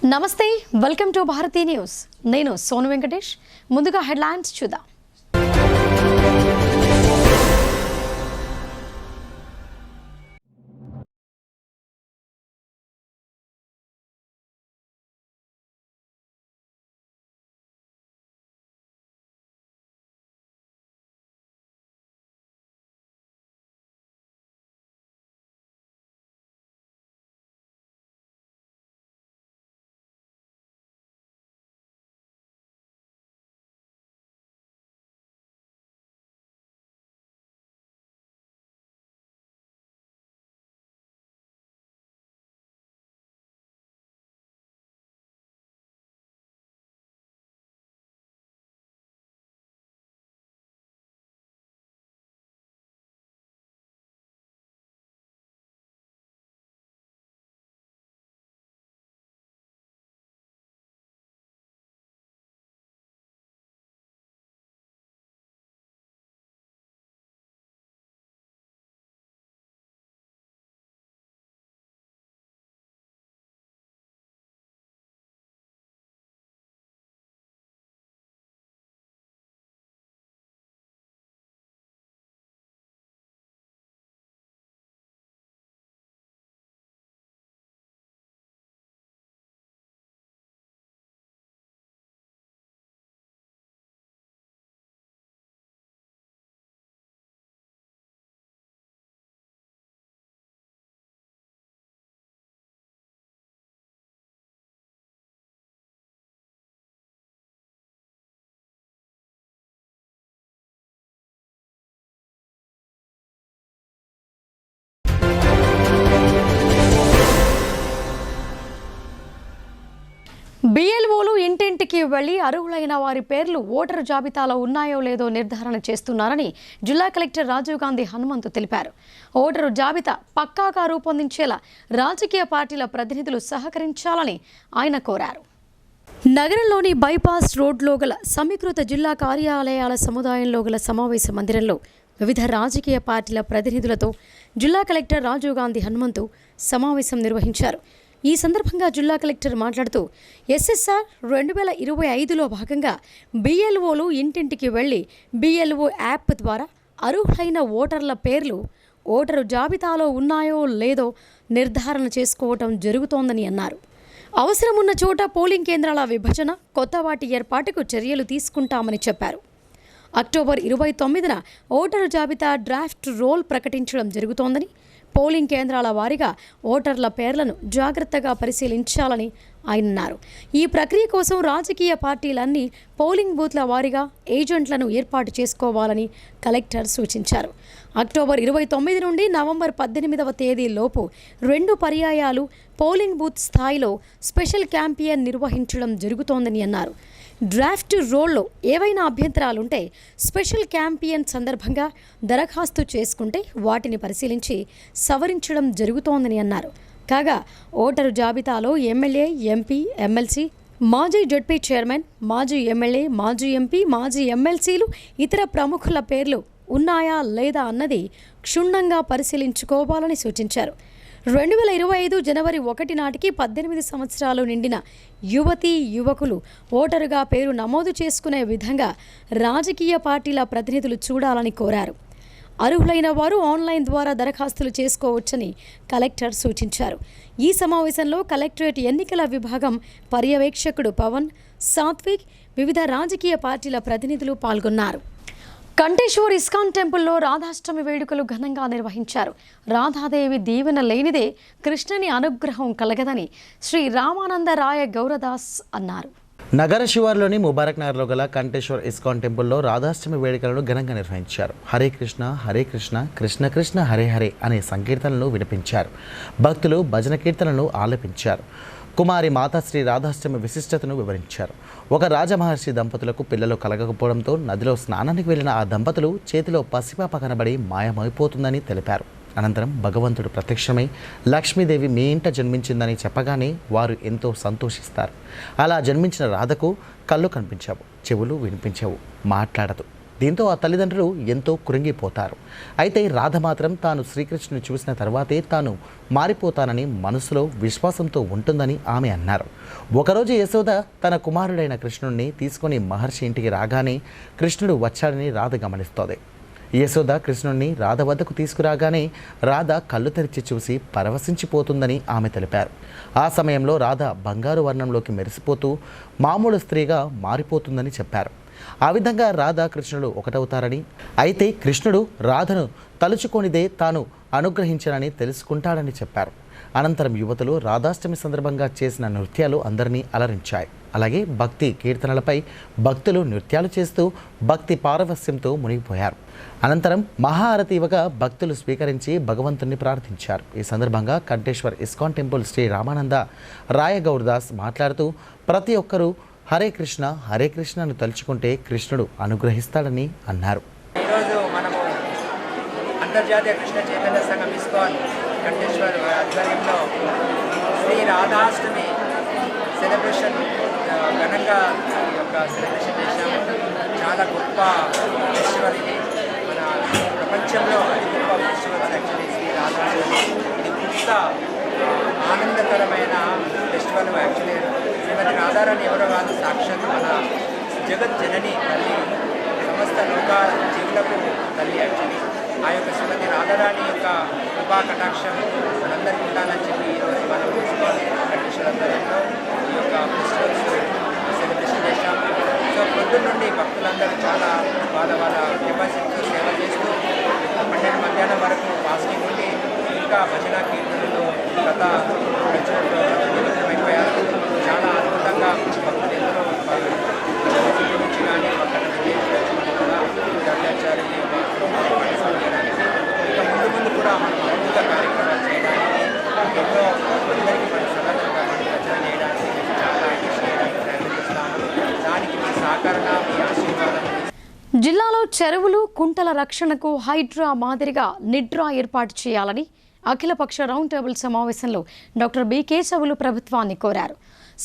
నమస్తే, welcome to Bharati news. నేను సోను వెంకటేష్. ముందుగా హెడ్లైన్స్ చూద్దాం. బిఎల్ఓలు ఇంటింటికి వెళ్లి అర్హులైన వారి పేర్లు ఓటరు జాబితాలో ఉన్నాయో లేదో నిర్ధారణ చేస్తున్నారని జిల్లా కలెక్టర్ రాజీవ్ గాంధీ హనుమంతు తెలిపారు. ఓటరు జాబితా పక్కాగా రూపొందించేలా రాజకీయ పార్టీల ప్రతినిధులు సహకరించాలని ఆయన కోరారు. నగరంలోని బైపాస్ రోడ్లో గల సమీకృత జిల్లా కార్యాలయాల సముదాయంలో గల సమావేశ మందిరంలో వివిధ రాజకీయ పార్టీల ప్రతినిధులతో జిల్లా కలెక్టర్ రాజీవ్ గాంధీ హనుమంతు సమావేశం నిర్వహించారు. ఈ సందర్భంగా జిల్లా కలెక్టర్ మాట్లాడుతూ ఎస్ఎస్ఆర్ 2025లో భాగంగా బిఎల్ఓలు ఇంటింటికి వెళ్లి బిఎల్ఓ యాప్ ద్వారా అర్హులైన ఓటర్ల పేర్లు ఓటరు జాబితాలో ఉన్నాయో లేదో నిర్ధారణ చేసుకోవటం జరుగుతోందని అన్నారు. అవసరమున్న చోట పోలింగ్ కేంద్రాల విభజన, కొత్త వాటి ఏర్పాటుకు చర్యలు తీసుకుంటామని చెప్పారు. అక్టోబర్ 29న ఓటరు జాబితా డ్రాఫ్ట్ రోల్ ప్రకటించడం జరుగుతోందని, పోలింగ్ కేంద్రాల వారీగా ఓటర్ల పేర్లను జాగ్రత్తగా పరిశీలించాలని ఆయన అన్నారు. ఈ ప్రక్రియ కోసం రాజకీయ పార్టీలన్నీ పోలింగ్ బూత్ల వారీగా ఏజెంట్లను ఏర్పాటు చేసుకోవాలని కలెక్టర్ సూచించారు. అక్టోబర్ 29 నుండి నవంబర్ 18వ తేదీలోపు 2 పర్యాయాలు పోలింగ్ బూత్ స్థాయిలో స్పెషల్ క్యాంపెయిన్ నిర్వహించడం జరుగుతోందని అన్నారు. డ్రాఫ్ట్ రోల్లో ఏవైనా అభ్యంతరాలుంటే స్పెషల్ క్యాంపెయిన్ సందర్భంగా దరఖాస్తు చేసుకుంటే వాటిని పరిశీలించి సవరించడం జరుగుతోందని అన్నారు. కాగా ఓటరు జాబితాలో ఎమ్మెల్యే, ఎంపీ, ఎమ్మెల్సీ, మాజీ జడ్పీ చైర్మన్, మాజీ ఎమ్మెల్యే, మాజీ ఎంపీ, మాజీ ఎమ్మెల్సీలు, ఇతర ప్రముఖుల పేర్లు ఉన్నాయా లేదా అన్నది క్షుణ్ణంగా పరిశీలించుకోవాలని సూచించారు. 2025 జనవరి 1 నాటికి 18 సంవత్సరాలు నిండిన యువతీ యువకులు ఓటరుగా పేరు నమోదు చేసుకునే విధంగా రాజకీయ పార్టీల ప్రతినిధులు చూడాలని కోరారు. అర్హులైన వారు ఆన్లైన్ ద్వారా దరఖాస్తులు చేసుకోవచ్చని కలెక్టర్ సూచించారు. ఈ సమావేశంలో కలెక్టరేట్ ఎన్నికల విభాగం పర్యవేక్షకుడు పవన్, సాత్విక్, వివిధ రాజకీయ పార్టీల ప్రతినిధులు పాల్గొన్నారు. కంటేశ్వర్ ఇస్కాన్ టెంపుల్లో రాధాష్టమి వేడుకలు ఘనంగా నిర్వహించారు. రాధాదేవి దీవెన లేనిదే కృష్ణుని అనుగ్రహం కలగదని శ్రీ రామానందరాయ గౌరదాస్ అన్నారు. నగర శివార్లోని ముబారక్ నగర్లో గల కంటేశ్వర్ ఇస్కాన్ టెంపుల్లో రాధాష్టమి వేడుకలను ఘనంగా నిర్వహించారు. హరే కృష్ణ కృష్ణ కృష్ణ హరే హరే అనే సంకీర్తనలను వినిపించారు. భక్తులు భజన కీర్తనలను ఆలపించారు. కుమారి మాతాశ్రీ రాధాష్టమి విశిష్టతను వివరించారు. ఒక రాజమహర్షి దంపతులకు పిల్లలు కలగకపోవడంతో నదిలో స్నానానికి వెళ్లిన ఆ దంపతులు చేతిలో పసిపాప కనబడి మాయమైపోతుందని తెలిపారు. అనంతరం భగవంతుడు ప్రత్యక్షమై లక్ష్మీదేవి మీ ఇంట జన్మించిందని చెప్పగానే వారు ఎంతో సంతోషిస్తారు. అలా జన్మించిన రాధకు కళ్ళు కనిపించావు, చెవులు వినిపించవు, మాట్లాడదు. దీంతో ఆ తల్లిదండ్రులు ఎంతో కృంగిపోతారు. అయితే రాధ మాత్రం తాను శ్రీకృష్ణుని చూసిన తర్వాతే తాను మారిపోతానని మనసులో విశ్వాసంతో ఉంటుందని ఆమె అన్నారు. ఒకరోజు యశోద తన కుమారుడైన కృష్ణుడిని తీసుకొని మహర్షి ఇంటికి రాగానే కృష్ణుడు వచ్చాడని రాధ గమనిస్తోంది. యశోద కృష్ణుడిని రాధ వద్దకు తీసుకురాగానే రాధ కళ్ళు తెరిచి చూసి పరవశించిపోతుందని ఆమె తెలిపారు. ఆ సమయంలో రాధ బంగారు వర్ణంలోకి మెరిసిపోతూ మామూలు స్త్రీగా మారిపోతుందని చెప్పారు. ఆ విధంగా రాధ కృష్ణుడు ఒకటవుతారని, అయితే కృష్ణుడు రాధను తలుచుకొనిదే తాను అనుగ్రహించనని తెలుసుకుంటాడని చెప్పారు. అనంతరం యువతులు రాధాష్టమి సందర్భంగా చేసిన నృత్యాలు అందరినీ అలరించాయి. అలాగే భక్తి కీర్తనలపై భక్తులు నృత్యాలు చేస్తూ భక్తి పారవస్యంతో మునిగిపోయారు. అనంతరం మహాఆరతి ఇవ్వగా భక్తులు స్వీకరించి భగవంతుని ప్రార్థించారు. ఈ సందర్భంగా కంఠేశ్వర్ ఇస్కాన్ టెంపుల్ శ్రీ రామానంద రాయగౌడ్దాస్ మాట్లాడుతూ ప్రతి ఒక్కరూ హరే కృష్ణను తలుచుకుంటే కృష్ణుడు అనుగ్రహిస్తాడని అన్నారు. ఈరోజు మనము అంతర్జాతీయ కృష్ణ చైతన్య సంఘం ఇస్కాన్ కంఠేశ్వర్ ఆధ్వర్యంలో శ్రీ రాధాష్టమి సెలబ్రేషన్ ఘనంగా ఈ యొక్క సెలబ్రేషన్ చేశాము. చాలా గొప్ప ఫెస్టివల్ ఇది. మన ప్రపంచంలో అతి గొప్ప ఫెస్టివల్స్ యాక్చువల్లీ శ్రీ రాధాష్టమి. ఇది కొత్త ఆనందకరమైన ఫెస్టివల్. యాక్చువల్లీ శ్రీమతి రాధారాణి ఎవరో కాదు, సాక్షాత్ మన జగత్ జనని తల్లి, సమస్త లోక జీవులకు తల్లి. యాక్చువల్లీ ఆ యొక్క శ్రీమతి రాధారాణి యొక్క కృపా కటాక్షం మనందరికీ ఉండాలని చెప్పి ఈరోజు మనం కంఠేశ్వర ఆధ్వర్యంలో ఈ యొక్క ఫెస్టివల్స్ సెలబ్రేషన్ చేశాము. సో పొద్దున్న నుండి భక్తులందరూ చాలా వాళ్ళ కెపాసిటీతో సేవ చేస్తూ 12 మధ్యాహ్నం వరకు ఫాస్టింగ్ ఉండి ఇంకా భజన కీర్తనలు గత అయిపోయారు. చాలా అద్భుతంగా భక్తులు ఎందరో సిటీ నుంచి కానీ పక్కన విద్యాచార్యులు పార్టిసిపేట్ చేయడానికి, ఇంకా ముందు కూడా మనం అద్భుత కార్యక్రమాలు చేయడానికి, ఎంతో అందరికీ మన సమాజంగా మనం రచన చేయడానికి చాలా కృషి చేయడానికి ప్రయత్నిస్తాము. దానికి మీ సహకరణ, మీ ఆశీర్వాదం. జిల్లాలో చెరువులు కుంటల రక్షణకు హైడ్రా మాదిరిగా నిడ్రా ఏర్పాటు చేయాలని అఖిలపక్ష రౌండ్ టేబుల్ సమావేశంలో డాక్టర్ బి కేశవులు ప్రభుత్వాన్ని కోరారు.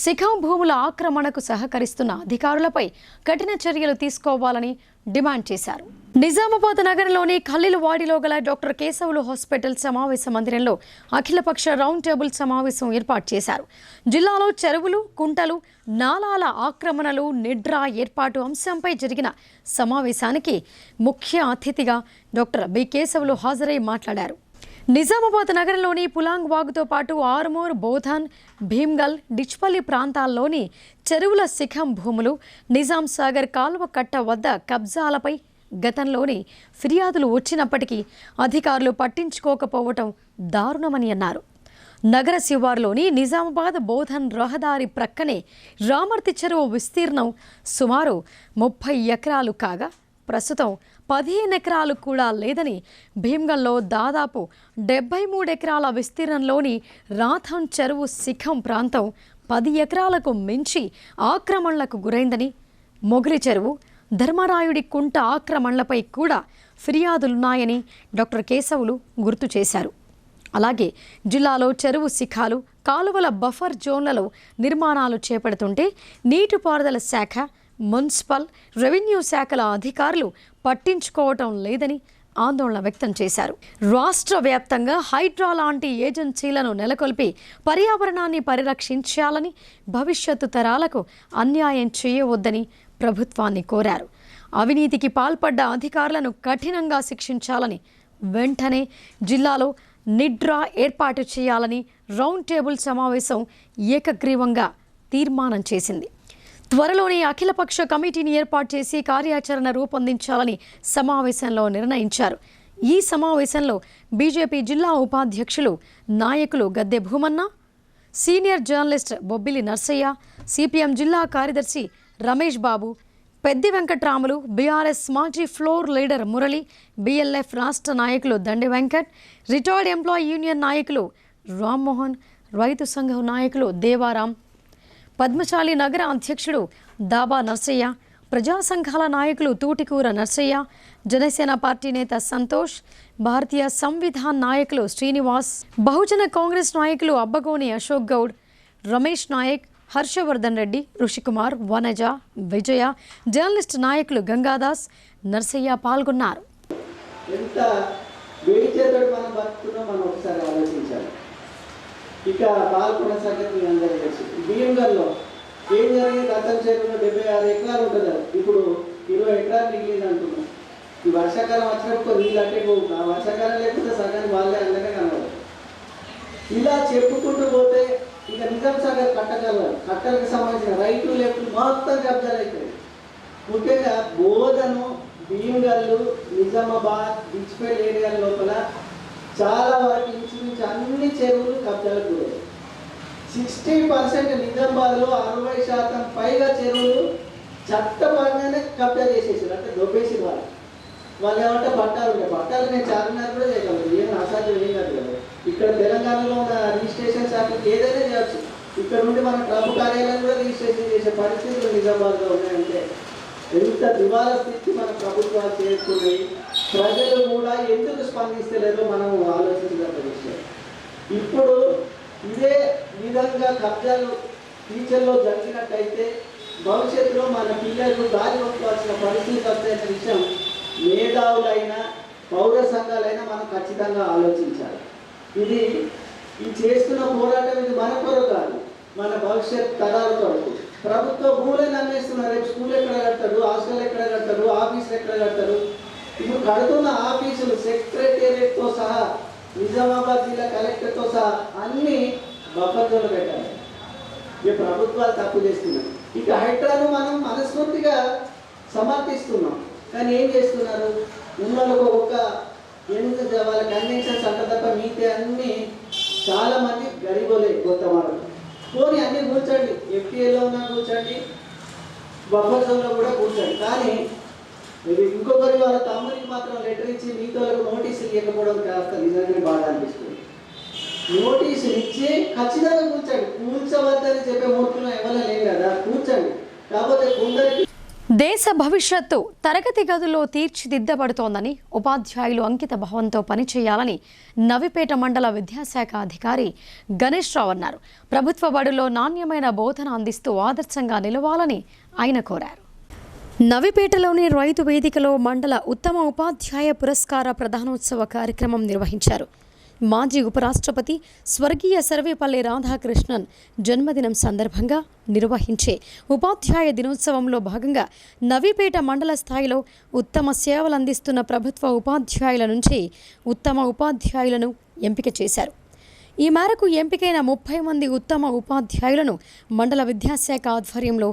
శిఖం భూముల ఆక్రమణకు సహకరిస్తున్న అధికారులపై కఠిన చర్యలు తీసుకోవాలని డిమాండ్ చేశారు. నిజామాబాద్ నగరంలోని ఖల్లీలువాడిలో గల డాక్టర్ కేశవులు హాస్పిటల్ సమావేశ మందిరంలో అఖిలపక్ష రౌండ్ టేబుల్ సమావేశం ఏర్పాటు చేశారు. జిల్లాలో చెరువులు, కుంటలు, నాలాల ఆక్రమణలు, నిడ్రా ఏర్పాటు అంశంపై జరిగిన సమావేశానికి ముఖ్య అతిథిగా డాక్టర్ బి కేశవులు హాజరై మాట్లాడారు. నిజామాబాద్ నగరంలోని పులాంగ్ వాగుతో పాటు ఆర్మూర్, బోధన్, భీమ్గల్, డిచ్పల్లి ప్రాంతాల్లోని చెరువుల శిఖం భూములు, నిజాం సాగర్ కాలువ కట్ట వద్ద కబ్జాలపై గతంలోని ఫిర్యాదులు వచ్చినప్పటికీ అధికారులు పట్టించుకోకపోవటం దారుణమని అన్నారు. నగర శివారులోని నిజామాబాద్ బోధన్ రహదారి ప్రక్కనే రామర్తి చెరువు విస్తీర్ణం సుమారు 30 ఎకరాలు కాగా ప్రస్తుతం 15 ఎకరాలు కూడా లేదని, భీమ్గల్లో దాదాపు 73 ఎకరాల విస్తీర్ణంలోని రాథన్ చెరువు శిఖం ప్రాంతం 10 ఎకరాలకు మించి ఆక్రమణలకు గురైందని, మొగిరి చెరువు, ధర్మరాయుడి కుంట ఆక్రమణలపై కూడా ఫిర్యాదులున్నాయని డాక్టర్ కేశవులు గుర్తు చేశారు. అలాగే జిల్లాలో చెరువు శిఖాలు, కాలువల బఫర్ జోన్లలో నిర్మాణాలు చేపడుతుంటే నీటిపారుదల శాఖ, మున్సిపల్, రెవెన్యూ శాఖల అధికారులు పట్టించుకోవటం లేదని ఆందోళన వ్యక్తం చేశారు. రాష్ట్ర వ్యాప్తంగా హైడ్రా లాంటి ఏజెన్సీలను నెలకొల్పి పర్యావరణాన్ని పరిరక్షించాలని, భవిష్యత్తు తరాలకు అన్యాయం చేయవద్దని ప్రభుత్వాన్ని కోరారు. అవినీతికి పాల్పడ్డ అధికారులను కఠినంగా శిక్షించాలని, వెంటనే జిల్లాలో నిడ్రా ఏర్పాటు చేయాలని రౌండ్ టేబుల్ సమావేశం ఏకగ్రీవంగా తీర్మానం చేసింది. త్వరలోనే అఖిలపక్ష కమిటీని ఏర్పాటు చేసి కార్యాచరణ రూపొందించాలని సమావేశంలో నిర్ణయించారు. ఈ సమావేశంలో బీజేపీ జిల్లా ఉపాధ్యక్షులు, నాయకులు Gadde Bhumanna, senior journalist Bobbili Narsaiah, CPM జిల్లా కార్యదర్శి రమేష్ బాబు, పెద్ది వెంకట్రాములు, బీఆర్ఎస్ మాజీ ఫ్లోర్ లీడర్ మురళి, బిఎల్ఎఫ్ రాష్ట్ర నాయకులు Dandi Venkat, retired employee union నాయకులు రామ్మోహన్, రైతు సంఘం నాయకులు దేవారాం, పద్మశాలి నగర అధ్యక్షుడు దాబా నర్సయ్య, ప్రజా సంఘాల నాయకులు తూటికూర నర్సయ్య, జనసేన పార్టీ నేత సంతోష్, భారతీయ సంవిధాన్ నాయకులు శ్రీనివాస్, బహుజన కాంగ్రెస్ నాయకులు అబ్బగోని అశోక్ గౌడ్, రమేష్ నాయక్, హర్షవర్ధన్ రెడ్డి, ఋషికుమార్, వనజ, విజయ, జర్నలిస్ట్ నాయకులు గంగాదాస్, నర్సయ్య పాల్గొన్నారు. ఎంత వేడి చేతుడు మనం బతుకుతున్నాం మనం ఒకసారి ఆలోచించాలి. ఇక పాల్గొన్న సంగతి మీ అందరికీ తెలుసు. భీమగల్లో ఏం జరిగింది? రతం చెరువులో 76 ఎకరాలు ఉంటుంది, ఇప్పుడు 20 ఎకరాలు మిగిలింది అంటున్నాం. ఈ వర్షాకాలం వచ్చినప్పుడు నీళ్ళు అంటే ఆ వర్షాకాలం లేకపోతే సగానికి వాళ్ళే అందంగా కనబడదు. ఇలా చెప్పుకుంటూ పోతే ఇక నిజాం సాగర్ కట్టలకు సంబంధించిన రైతు లెఫ్ట్ మొత్తం కబ్జాలు అవుతాయి. ముఖ్యంగా బోధను, భీమగల్లు, నిజామాబాద్, బిచ్పేట్ ఏరియాల లోపల చాలా వరకు ఇంచుమించు అన్ని చెరువులు కబ్జాలకు గురయ్యాయి. 60% నిజామాబాద్లో 60% పైగా చెరువులు చట్టపరంగానే కబ్జా చేసేసారు. అంటే దొబ్బేసి వాళ్ళు ఏమంటే పట్టాలు ఉంటాయి. పట్టాలు నేను చార్మినార్ కూడా చేయగలను, ఏం అసాధ్యం ఏం కాదు కదా. ఇక్కడ తెలంగాణలో ఉన్న రిజిస్ట్రేషన్ శాఖకి ఏదైనా చేయొచ్చు. ఇక్కడ నుండి మన క్లబ్ కార్యాలయం కూడా రిజిస్ట్రేషన్ చేసే పరిస్థితులు నిజామాబాద్లో ఉన్నాయంటే ఎంత దివాలా స్థితి మన ప్రభుత్వాలు చేరుకున్నాయి. ప్రజలు కూడా ఎందుకు స్పందిస్తలేదో మనం ఆలోచించగల విషయం. ఇప్పుడు ఇదే విధంగా కబ్జాలు ఫ్యూచర్లో జరిగినట్టయితే భవిష్యత్తులో మన పిల్లలు దారి ఒప్పుకోవాల్సిన పరిస్థితి వస్తాయన్న విషయం మేధావులైనా పౌర సంఘాలైనా మనం ఖచ్చితంగా ఆలోచించాలి. ఇది చేస్తున్న పోరాటం ఇది మన కొరకు కాదు, మన భవిష్యత్ తరాల కొరకు. ప్రభుత్వ భూములను అమ్మేస్తున్నారు. రేపు స్కూల్ ఎక్కడ కడతారు, హాస్టల్ ఎక్కడ కడతారు, ఆఫీసులు ఎక్కడ కడతారు. ఇప్పుడు కడుతున్న ఆఫీసులు సెక్రటేరియట్తో సహా, నిజామాబాద్ జిల్లా కలెక్టర్తో సహా అన్ని బఫర్ జోన్లు పెట్టాలి. ఇక ప్రభుత్వాలు తప్పు చేస్తున్నాయి. ఇక హైడ్రాను మనం మనస్ఫూర్తిగా సమర్థిస్తున్నాం, కానీ ఏం చేస్తున్నారు? ఉన్నోళ్ళకు ఒక ఎందుకు వాళ్ళ కన్వెన్షన్స్ అంట తప్ప మిగతా అన్నీ చాలామంది గరీబోలే కొత్త వాళ్ళు. పోనీ అన్నీ కూర్చోండి, ఎఫ్టీఏలో ఉన్నా కూర్చోండి, బఫర్ జోన్లో కూడా కూర్చోండి. కానీ ఇంకొకరి వాళ్ళ తమ్ముడికి మాత్రం లెటర్ ఇచ్చి మిగతాలకు నోటీసులు ఇవ్వకపోవడం కాస్త నిజంగానే బాధ అనిపిస్తుంది. నోటీసులు ఇచ్చి ఖచ్చితంగా కూర్చోండి. కూర్చోవద్దని చెప్పే మూర్ఖులు ఎవరైనా లేవు కదా, కూర్చోండి. కాకపోతే కొందరికి దేశ భవిష్యత్తు తరగతి గదుల్లో తీర్చిదిద్దబడుతోందని ఉపాధ్యాయులు అంకిత భావంతో పనిచేయాలని నవిపేట మండల విద్యాశాఖ అధికారి గణేష్ రావు అన్నారు. ప్రభుత్వ బడుల్లో నాణ్యమైన బోధన అందిస్తూ ఆదర్శంగా నిలవాలని ఆయన కోరారు. నవిపేటలోని రైతు వేదికలో మండల ఉత్తమ ఉపాధ్యాయ పురస్కార ప్రధానోత్సవ కార్యక్రమం నిర్వహించారు. మాజీ ఉపరాష్ట్రపతి స్వర్గీయ సర్వేపల్లి రాధాకృష్ణన్ జన్మదినం సందర్భంగా నిర్వహించే ఉపాధ్యాయ దినోత్సవంలో భాగంగా నవీపేట మండల స్థాయిలో ఉత్తమ సేవలు అందిస్తున్న ప్రభుత్వ ఉపాధ్యాయుల నుంచి ఉత్తమ ఉపాధ్యాయులను ఎంపిక చేశారు. ఈ మేరకు ఎంపికైన 30 మంది ఉత్తమ ఉపాధ్యాయులను మండల విద్యాశాఖ ఆధ్వర్యంలో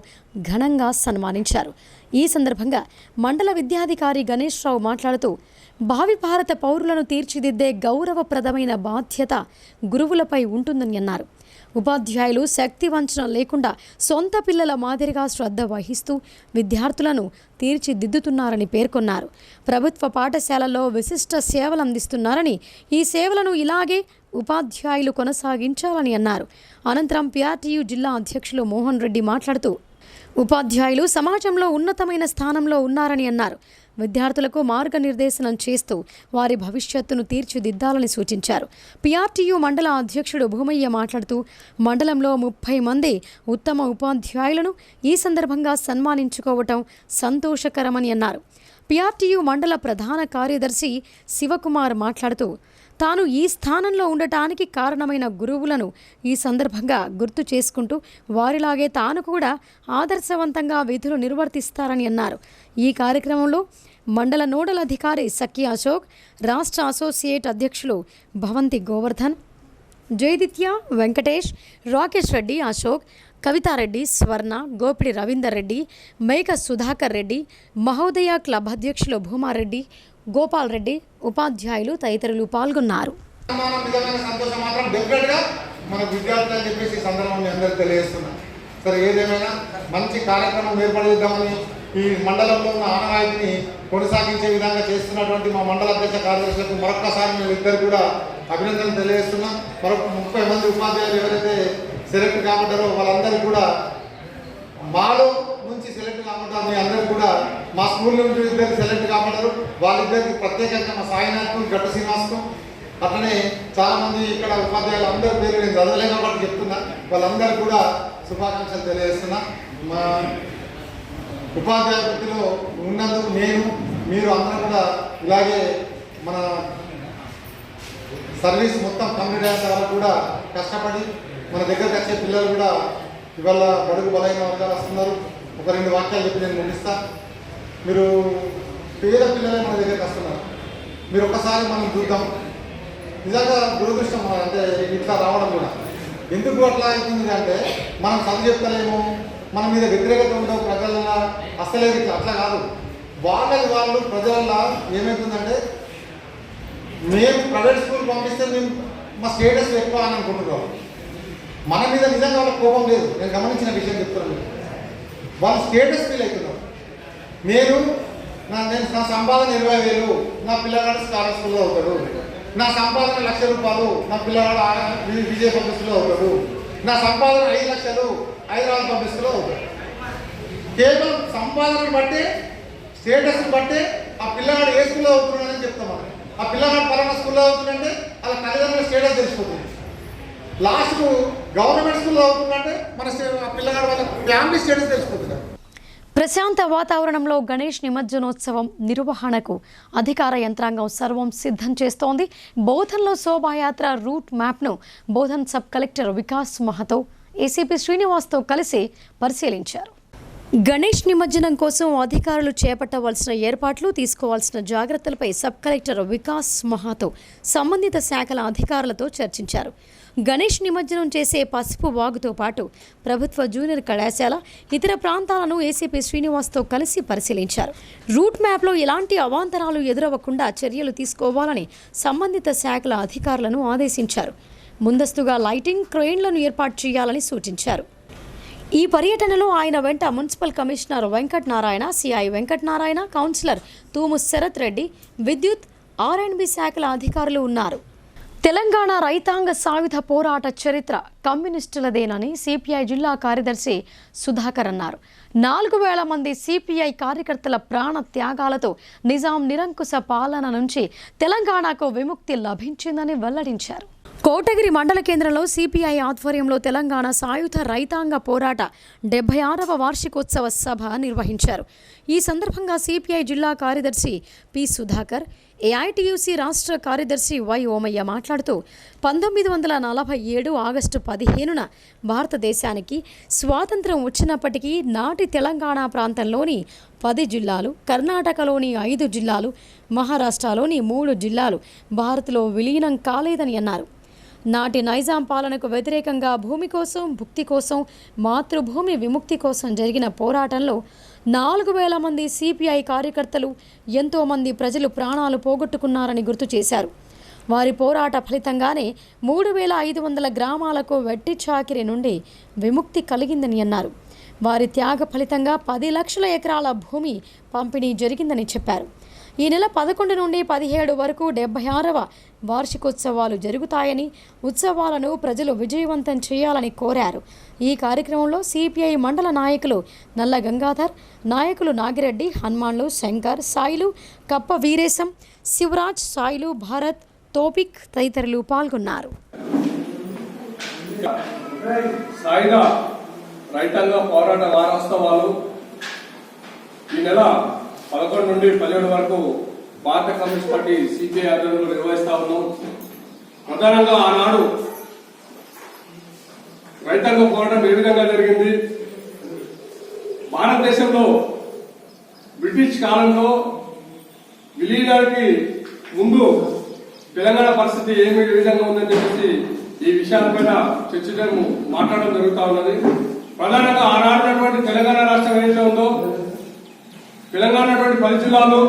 ఘనంగా సన్మానించారు. ఈ సందర్భంగా మండల విద్యాధికారి గణేష్ రావు మాట్లాడుతూ భావి భారత పౌరులను తీర్చిదిద్దే గౌరవప్రదమైన బాధ్యత గురువులపై ఉంటుందని అన్నారు. ఉపాధ్యాయులు శక్తి వంచన లేకుండా సొంత పిల్లల మాదిరిగా శ్రద్ధ వహిస్తూ విద్యార్థులను తీర్చిదిద్దుతున్నారని పేర్కొన్నారు. ప్రభుత్వ పాఠశాలల్లో విశిష్ట సేవలు అందిస్తున్నారని, ఈ సేవలను ఇలాగే ఉపాధ్యాయులు కొనసాగించాలని అన్నారు. అనంతరం పిఆర్టీయూ జిల్లా అధ్యక్షులు మోహన్ రెడ్డి మాట్లాడుతూ ఉపాధ్యాయులు సమాజంలో ఉన్నతమైన స్థానంలో ఉన్నారని అన్నారు. విద్యార్థులకు మార్గనిర్దేశనం చేస్తూ వారి భవిష్యత్తును తీర్చిదిద్దాలని సూచించారు. పిఆర్టీయూ మండల అధ్యక్షుడు భూమయ్య మాట్లాడుతూ మండలంలో 30 మంది ఉత్తమ ఉపాధ్యాయులను ఈ సందర్భంగా సన్మానించుకోవటం సంతోషకరమని అన్నారు. పిఆర్టీయూ మండల ప్రధాన కార్యదర్శి శివకుమార్ మాట్లాడుతూ తాను ఈ స్థానంలో ఉండటానికి కారణమైన గురువులను ఈ సందర్భంగా గుర్తు చేసుకుంటూ వారిలాగే తాను కూడా ఆదర్శవంతంగా విధులు నిర్వర్తిస్తారని అన్నారు. ఈ కార్యక్రమంలో మండల నోడల్ అధికారి సఖి అశోక్, రాష్ట్ర అసోసియేట్ అధ్యక్షులు భవంతి గోవర్ధన్, జయదిత్య, వెంకటేష్, రాకేష్ రెడ్డి, అశోక్, కవితారెడ్డి, స్వర్ణ, గోపిడి రవీందర్ రెడ్డి, మేక సుధాకర్ రెడ్డి, మహోదయ క్లబ్ అధ్యక్షులు భూమారెడ్డి, గోపాల్ రెడ్డి, ఉపాధ్యాయులు తదితరులు పాల్గొన్నారు. సరే, ఏదేమైనా మంచి కార్యక్రమం ఏర్పడేద్దామని ఈ మండలంలో ఉన్న ఆనవాయితీని కొనసాగించే విధంగా చేస్తున్నటువంటి మా మండల అధ్యక్ష కార్యదర్శులకు మరొక్కసారి మేము ఇద్దరు కూడా అభినందనలు తెలియజేస్తున్నాం. మరొక 30 మంది ఉపాధ్యాయులు ఎవరైతే సెలెక్ట్ కాబట్టారో వాళ్ళందరూ కూడా మాలో నుంచి సెలెక్ట్ కాబట్టారు. మీ అందరూ కూడా మా స్కూల్ నుంచి ఇద్దరు సెలెక్ట్ కాబట్టారు. వాళ్ళిద్దరికి ప్రత్యేకంగా మా సాయినాథ్కు, గట్టు శ్రీనివాస్కు, అట్లనే చాలామంది ఇక్కడ ఉపాధ్యాయులు అందరి పేరు నేను చదవలేను కాబట్టి చెప్తున్నా. వాళ్ళందరూ కూడా శుభాకాంక్షలు తెలియజేస్తున్నా. మా ఉపాధ్యాయ వృత్తిలో ఉన్నందుకు మీరు అందరూ కూడా ఇలాగే మన సర్వీస్ మొత్తం కంప్లీట్ అయ్యేంత వరకు కూడా కష్టపడి మన దగ్గరకు వచ్చే పిల్లలు కూడా ఇవాళ బడుగు బలైన వర్గాలు వస్తున్నారు. ఒక 2 వాక్యాలు చెప్పి నేను ముగిస్తా. మీరు పేద పిల్లలే మన దగ్గరికి వస్తున్నారు. మీరు ఒక్కసారి మనం చూద్దాం. నిజంగా దురదృష్టం అంటే ఇట్లా రావడం కూడా ఎందుకు అట్లా అవుతుంది అంటే మనం చదువు చెప్తలేము, మన మీద వ్యతిరేకత ఉండవు ప్రజల అసలేదు. ఇట్లా అట్లా కాదు, వాళ్ళు ప్రజల ఏమవుతుందంటే మేము ప్రైవేట్ స్కూల్ పంపిస్తే మేము మా స్టేటస్ ఎక్కువ అని అనుకుంటున్నాం. మన మీద నిజంగా వాళ్ళ కోపం లేదు. నేను గమనించిన విషయం చెప్తున్నాను. వాళ్ళు స్టేటస్ ఫీల్ అవుతున్నారు. నా సంపాదన 20,000, నా పిల్లగాడు స్కాలర్ స్కూల్లో అవుతాడు. నా సంపాదన 1,00,000 రూపాయలు, నా పిల్లగాడు విజయ పబ్లిక్ స్కూల్లో అవుతాడు. నా సంపాదన 5 లక్షలు, హైదరాబాద్ పబ్లిక్ స్కూల్లో అవుతాడు. కేవలం సంపాదనను బట్టే, స్టేటస్ని బట్టే ఆ పిల్లగాడు ఏ స్కూల్లో అవుతున్నాడని చెప్తాం. ఆ పిల్లగాడు పలానా స్కూల్లో అవుతుందంటే వాళ్ళ తల్లిదండ్రుల స్టేటస్ తెలిసిపోతుంది. లాస్ట్కు గవర్నమెంట్ స్కూల్లో అవుతుందంటే మన ఆ పిల్లగాడు వాళ్ళ ఫ్యామిలీ స్టేటస్ తెలిసిపోతుంది. ప్రశాంత వాతావరణంలో గణేష్ నిమజ్జనోత్సవం నిర్వహణకు అధికార యంత్రాంగం సర్వం సిద్ధం చేస్తోంది. బోధన్లో శోభాయాత్ర రూట్ మ్యాప్ను Bodhan sub collector Vikas Mahato ACP శ్రీనివాస్తో కలిసి పరిశీలించారు. గణేష్ నిమజ్జనం కోసం అధికారులు చేపట్టవలసిన ఏర్పాట్లు, తీసుకోవాల్సిన జాగ్రత్తలపై సబ్ కలెక్టర్ వికాస్ మహాతో సంబంధిత శాఖల అధికారులతో చర్చించారు. గణేష్ నిమజ్జనం చేసే పసుపు వాగుతో పాటు ప్రభుత్వ జూనియర్ కళాశాల, ఇతర ప్రాంతాలను ఏసీపీ శ్రీనివాస్తో కలిసి పరిశీలించారు. రూట్ మ్యాప్లో ఎలాంటి అవాంతరాలు ఎదురవ్వకుండా చర్యలు తీసుకోవాలని సంబంధిత శాఖల అధికారులను ఆదేశించారు. ముందస్తుగా లైటింగ్, క్రెయిన్లను ఏర్పాటు చేయాలని సూచించారు. ఈ పర్యటనలో ఆయన వెంట municipal commissioner Venkat Narayana, CI Venkat Narayana, councillor Thumu Sharath Reddy, విద్యుత్, R&B శాఖల అధికారులు ఉన్నారు. తెలంగాణ రైతాంగ సాయుధ పోరాట చరిత్ర కమ్యూనిస్టులదేనని సిపిఐ జిల్లా కార్యదర్శి సుధాకర్ అన్నారు. 4,000 మంది సిపిఐ కార్యకర్తల ప్రాణ త్యాగాలతో నిజాం నిరంకుశ పాలన నుంచి తెలంగాణకు విముక్తి లభించిందని వెల్లడించారు. కోటగిరి మండల కేంద్రంలో సిపిఐ ఆధ్వర్యంలో తెలంగాణ సాయుధ రైతాంగ పోరాట 76వ వార్షికోత్సవ సభ నిర్వహించారు. ఈ సందర్భంగా సిపిఐ జిల్లా కార్యదర్శి పి సుధాకర్, ఏఐటియుసి రాష్ట్ర కార్యదర్శి వై ఓమయ్య మాట్లాడుతూ 1947 ఆగస్టు 15న భారతదేశానికి స్వాతంత్రం వచ్చినప్పటికీ నాటి తెలంగాణ ప్రాంతంలోని 10 జిల్లాలు, కర్ణాటకలోని 5 జిల్లాలు, మహారాష్ట్రలోని 3 జిల్లాలు భారత్లో విలీనం కాలేదని అన్నారు. నాటి నైజాం పాలనకు వ్యతిరేకంగా భూమి కోసం, భుక్తి కోసం, మాతృభూమి విముక్తి కోసం జరిగిన పోరాటంలో 4,000 మంది సిపిఐ కార్యకర్తలు, ఎంతోమంది ప్రజలు ప్రాణాలు పోగొట్టుకున్నారని గుర్తు చేశారు. వారి పోరాట ఫలితంగానే 3,500 గ్రామాలకు వెట్టి చాకిరి నుండి విముక్తి కలిగిందని అన్నారు. వారి త్యాగ ఫలితంగా 10 లక్షల ఎకరాల భూమి పంపిణీ జరిగిందని చెప్పారు. ఈ నెల 11 నుండి 17 వరకు 76వ వార్షికోత్సవాలు జరుగుతాయని, ఉత్సవాలను ప్రజలు విజయవంతం చేయాలని కోరారు. ఈ కార్యక్రమంలో సిపిఐ మండల నాయకులు నల్ల గంగాధర్, నాయకులు నాగిరెడ్డి, హనుమాన్లు, శంకర్, సాయిలు, కప్ప వీరేశం, శివరాజ్, సాయిలు, భారత్, తోపిక్ తదితరులు పాల్గొన్నారు. సాయుధ రైతాంగ పోరాట వారోత్సవాలు ఈ నెల 11 నుండి 17 వరకు భారత కమ్యూనిస్ట్ పార్టీ సిపిఐ ఆధ్వర్యంలో నిర్వహిస్తా ఉన్నాం. ప్రధానంగా ఆనాడు రైతాంగ పోరాటం ఏ విధంగా జరిగింది, భారతదేశంలో బ్రిటిష్ కాలంలో విలీనానికి ముందు తెలంగాణ పరిస్థితి ఏ విధంగా ఉందని చెప్పేసి ఈ విషయాలపైన చర్చించడం మాట్లాడడం జరుగుతూ ఉన్నది. ప్రధానంగా ఆనాడున్నటువంటి తెలంగాణ రాష్ట్రం ఏదైతే ఉందో, తెలంగాణ 10 జిల్లాలు,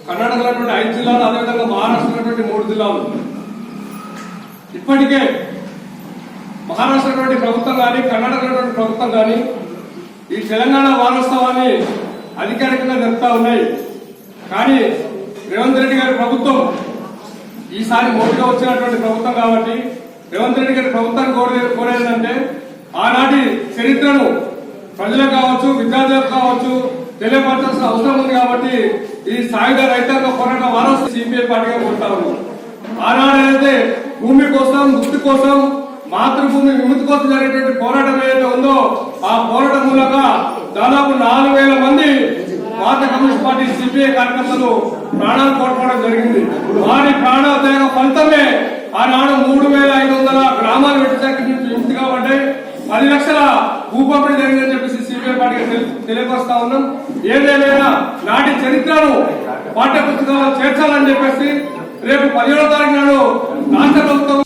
కర్ణాటకలో 5 జిల్లాలు, అదేవిధంగా మహారాష్ట్రలో 3 జిల్లాలు. ఇప్పటికే మహారాష్ట్ర ప్రభుత్వం కానీ, కర్ణాటకలో ప్రభుత్వం కానీ ఈ తెలంగాణ వారోత్సవాన్ని అధికారికంగా జరుపుతా ఉన్నాయి. కానీ రేవంత్ రెడ్డి గారి ప్రభుత్వం ఈసారి మోడీగా వచ్చినటువంటి ప్రభుత్వం కాబట్టి రేవంత్ రెడ్డి గారి ప్రభుత్వాన్ని కోరేదంటే ఆనాటి చరిత్రను ప్రజలకు కావచ్చు, విద్యార్థులకు కావచ్చు తెలియపరచాల్సిన అవసరం ఉంది. కాబట్టి ఈ సాయుధ రైతాంగ పోరాట వారోత్సవం సిపిఐ పార్టీగా కోరుతా ఉన్నాం. ఆనాడు అయితే భూమి కోసం, ముక్తి కోసం మాతృభూమి విముక్తి కోసం జరిగేటువంటి పోరాటం ఏదైతే ఉందో ఆ పోరాటం మూలంగా దాదాపు 4,000 మంది భారత కమ్యూనిస్ట్ పార్టీ సిపిఐ కార్యకర్తలు ప్రాణాలు కోల్పోవడం జరిగింది. వారి ప్రాణత్యాగ ఫలితమే ఆనాడు 3,500 గ్రామాలు విముక్తిగా పడ్డాయి. 10 లక్షల భూపంపిణీ జరిగిందని చెప్పేసి సిపిఐ పార్టీకి తెలియపరుస్తా ఉన్నాం. ఏదేమైనా నాటి చరిత్రను పాఠ్య పుస్తకాల్లో చేర్చాలని చెప్పేసి రేపు 17వ తారీఖు నాడు రాష్ట్ర ప్రభుత్వం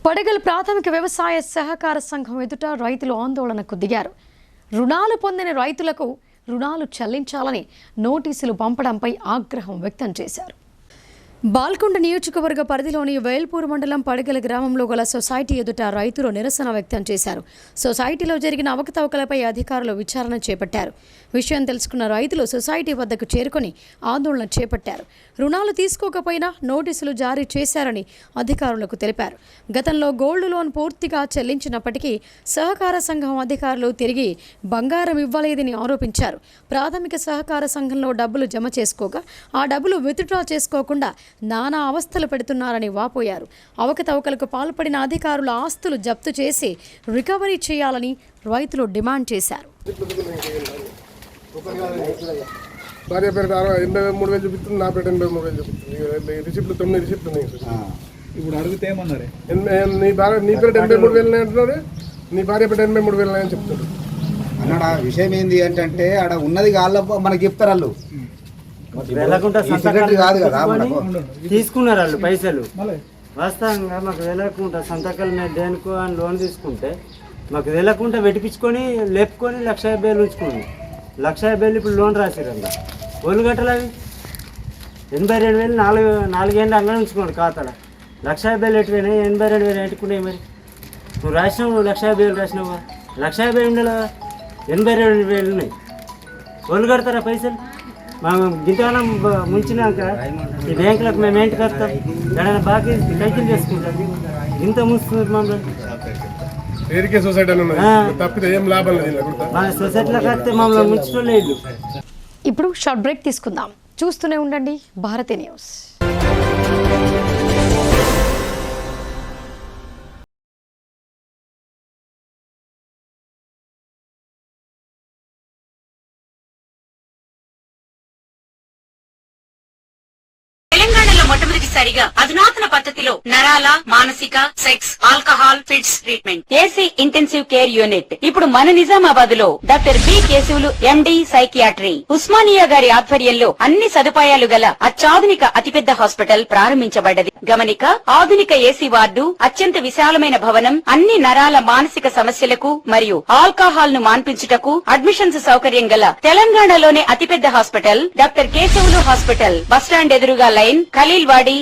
పడగల్ ప్రాథమిక వ్యవసాయ సహకార సంఘం ఎదుట రైతులు ఆందోళనకు దిగారు. రుణాలు పొందిన రైతులకు రుణాలు చెల్లించాలని నోటీసులు పంపడంపై ఆగ్రహం వ్యక్తం చేశారు. బాల్కొండ నియోజకవర్గ పరిధిలోని వేల్పూర్ మండలం పడగల గ్రామంలో గల సొసైటీ ఎదుట రైతులు నిరసన వ్యక్తం చేశారు. సొసైటీలో జరిగిన అవకతవకలపై అధికారులు విచారణ చేపట్టారు. విషయం తెలుసుకున్న రైతులు సొసైటీ వద్దకు చేరుకొని ఆందోళన చేపట్టారు. రుణాలు తీసుకోకపోయినా నోటీసులు జారీ చేశారని అధికారులకు తెలిపారు. గతంలో గోల్డ్ లోన్ పూర్తిగా చెల్లించినప్పటికీ సహకార సంఘం అధికారులు తిరిగి బంగారం ఇవ్వలేదని ఆరోపించారు. ప్రాథమిక సహకార సంఘంలో డబ్బులు జమ చేసుకోగా ఆ డబ్బులు విత్డ్రా చేసుకోకుండా నానా అవస్థలు పెడుతున్నారని వాపోయారు. అవకతవకలకు పాల్పడిన అధికారుల ఆస్తులు జప్తు చేసి రికవరీ చేయాలని రైతులు డిమాండ్ చేశారు. భార్య పేరు 83,000 చూపిస్తుంది, నా పేరు 83,000 చూపిస్తుంది. రిసిప్ట్లు 9 రిసిప్ట్లు ఉన్నాయి. ఇప్పుడు అడిగితే ఏమన్నారు? నీ పేరు 83,000 అంటున్నాడు, నీ భార్య పేరు 83,000 అని చెప్తాడు అన్నాడు. ఆ విషయం ఏంది అంటే ఆడ ఉన్నది కాళ్ళ మనకి చెప్తారు వాళ్ళు కాదు కదా, తీసుకున్నారు వాళ్ళు పైసలు. వాస్తవంగా మాకు వెళ్ళకుండా సంతకాల మీద దేనికో అని లోన్ తీసుకుంటే మాకు వెళ్ళకుండా పెట్టించుకొని లేపుకొని 1,50,000 ఉంచుకోండి. 1,50,000 ఇప్పుడు లోన్ రాసిరండి. ఒళ్ళు కట్టాలి అవి 82,000 4 ఏళ్ళు అలా ఉంచుకోండి ఖాతాలో. 1,50,000 ఎట్టుపోయినాయి, 82,000 ఎట్టుకున్నాయి. మరి నువ్వు రాసినావు 1,50,000 రాసినావా? 1,50,000 ఉండేలా 82,000 ఉన్నాయి. ఒళ్ళు కడతారా పైసలు? మేము గింతకాలం ముంచినాక ఈ బ్యాంకులకు మేము ఏంటి కడతాం? ఎక్కడైనా బాకీ కైకిలు చేసుకుంటాం. ఇంత ముంచుతున్నారు మమ్మల్ని. మన సొసైటీలో కడితే మమ్మల్ని ముంచడం లేదు. ఇప్పుడు షార్ట్ బ్రేక్ తీసుకుందాం. చూస్తూనే ఉండండి భారతి న్యూస్. తెలంగాణలో మొట్టమొదటిసారిగా అధునాతన పద్ధతిలో నరాల, మానసిక, sex, alcohol, fits treatment, AC intensive care unit ఇప్పుడు మన నిజామాబాద్ లో doctor B Keshavulu MD psychiatry Osmania గారి ఆధ్వర్యంలో అన్ని సదుపాయాలు గల అత్యాధునిక అతిపెద్ద హాస్పిటల్ ప్రారంభించబడ్డది. గమనిక, ఆధునిక ఏసీ వార్డు, అత్యంత విశాలమైన భవనం, అన్ని నరాల మానసిక సమస్యలకు మరియు ఆల్కహాల్ ను మాన్పించుటకు అడ్మిషన్స్ సౌకర్యం గల తెలంగాణలోనే అతిపెద్ద hospital doctor Keshavulu hospital. Bus stand ఎదురుగా లైన్, ఖలీల్వాడి.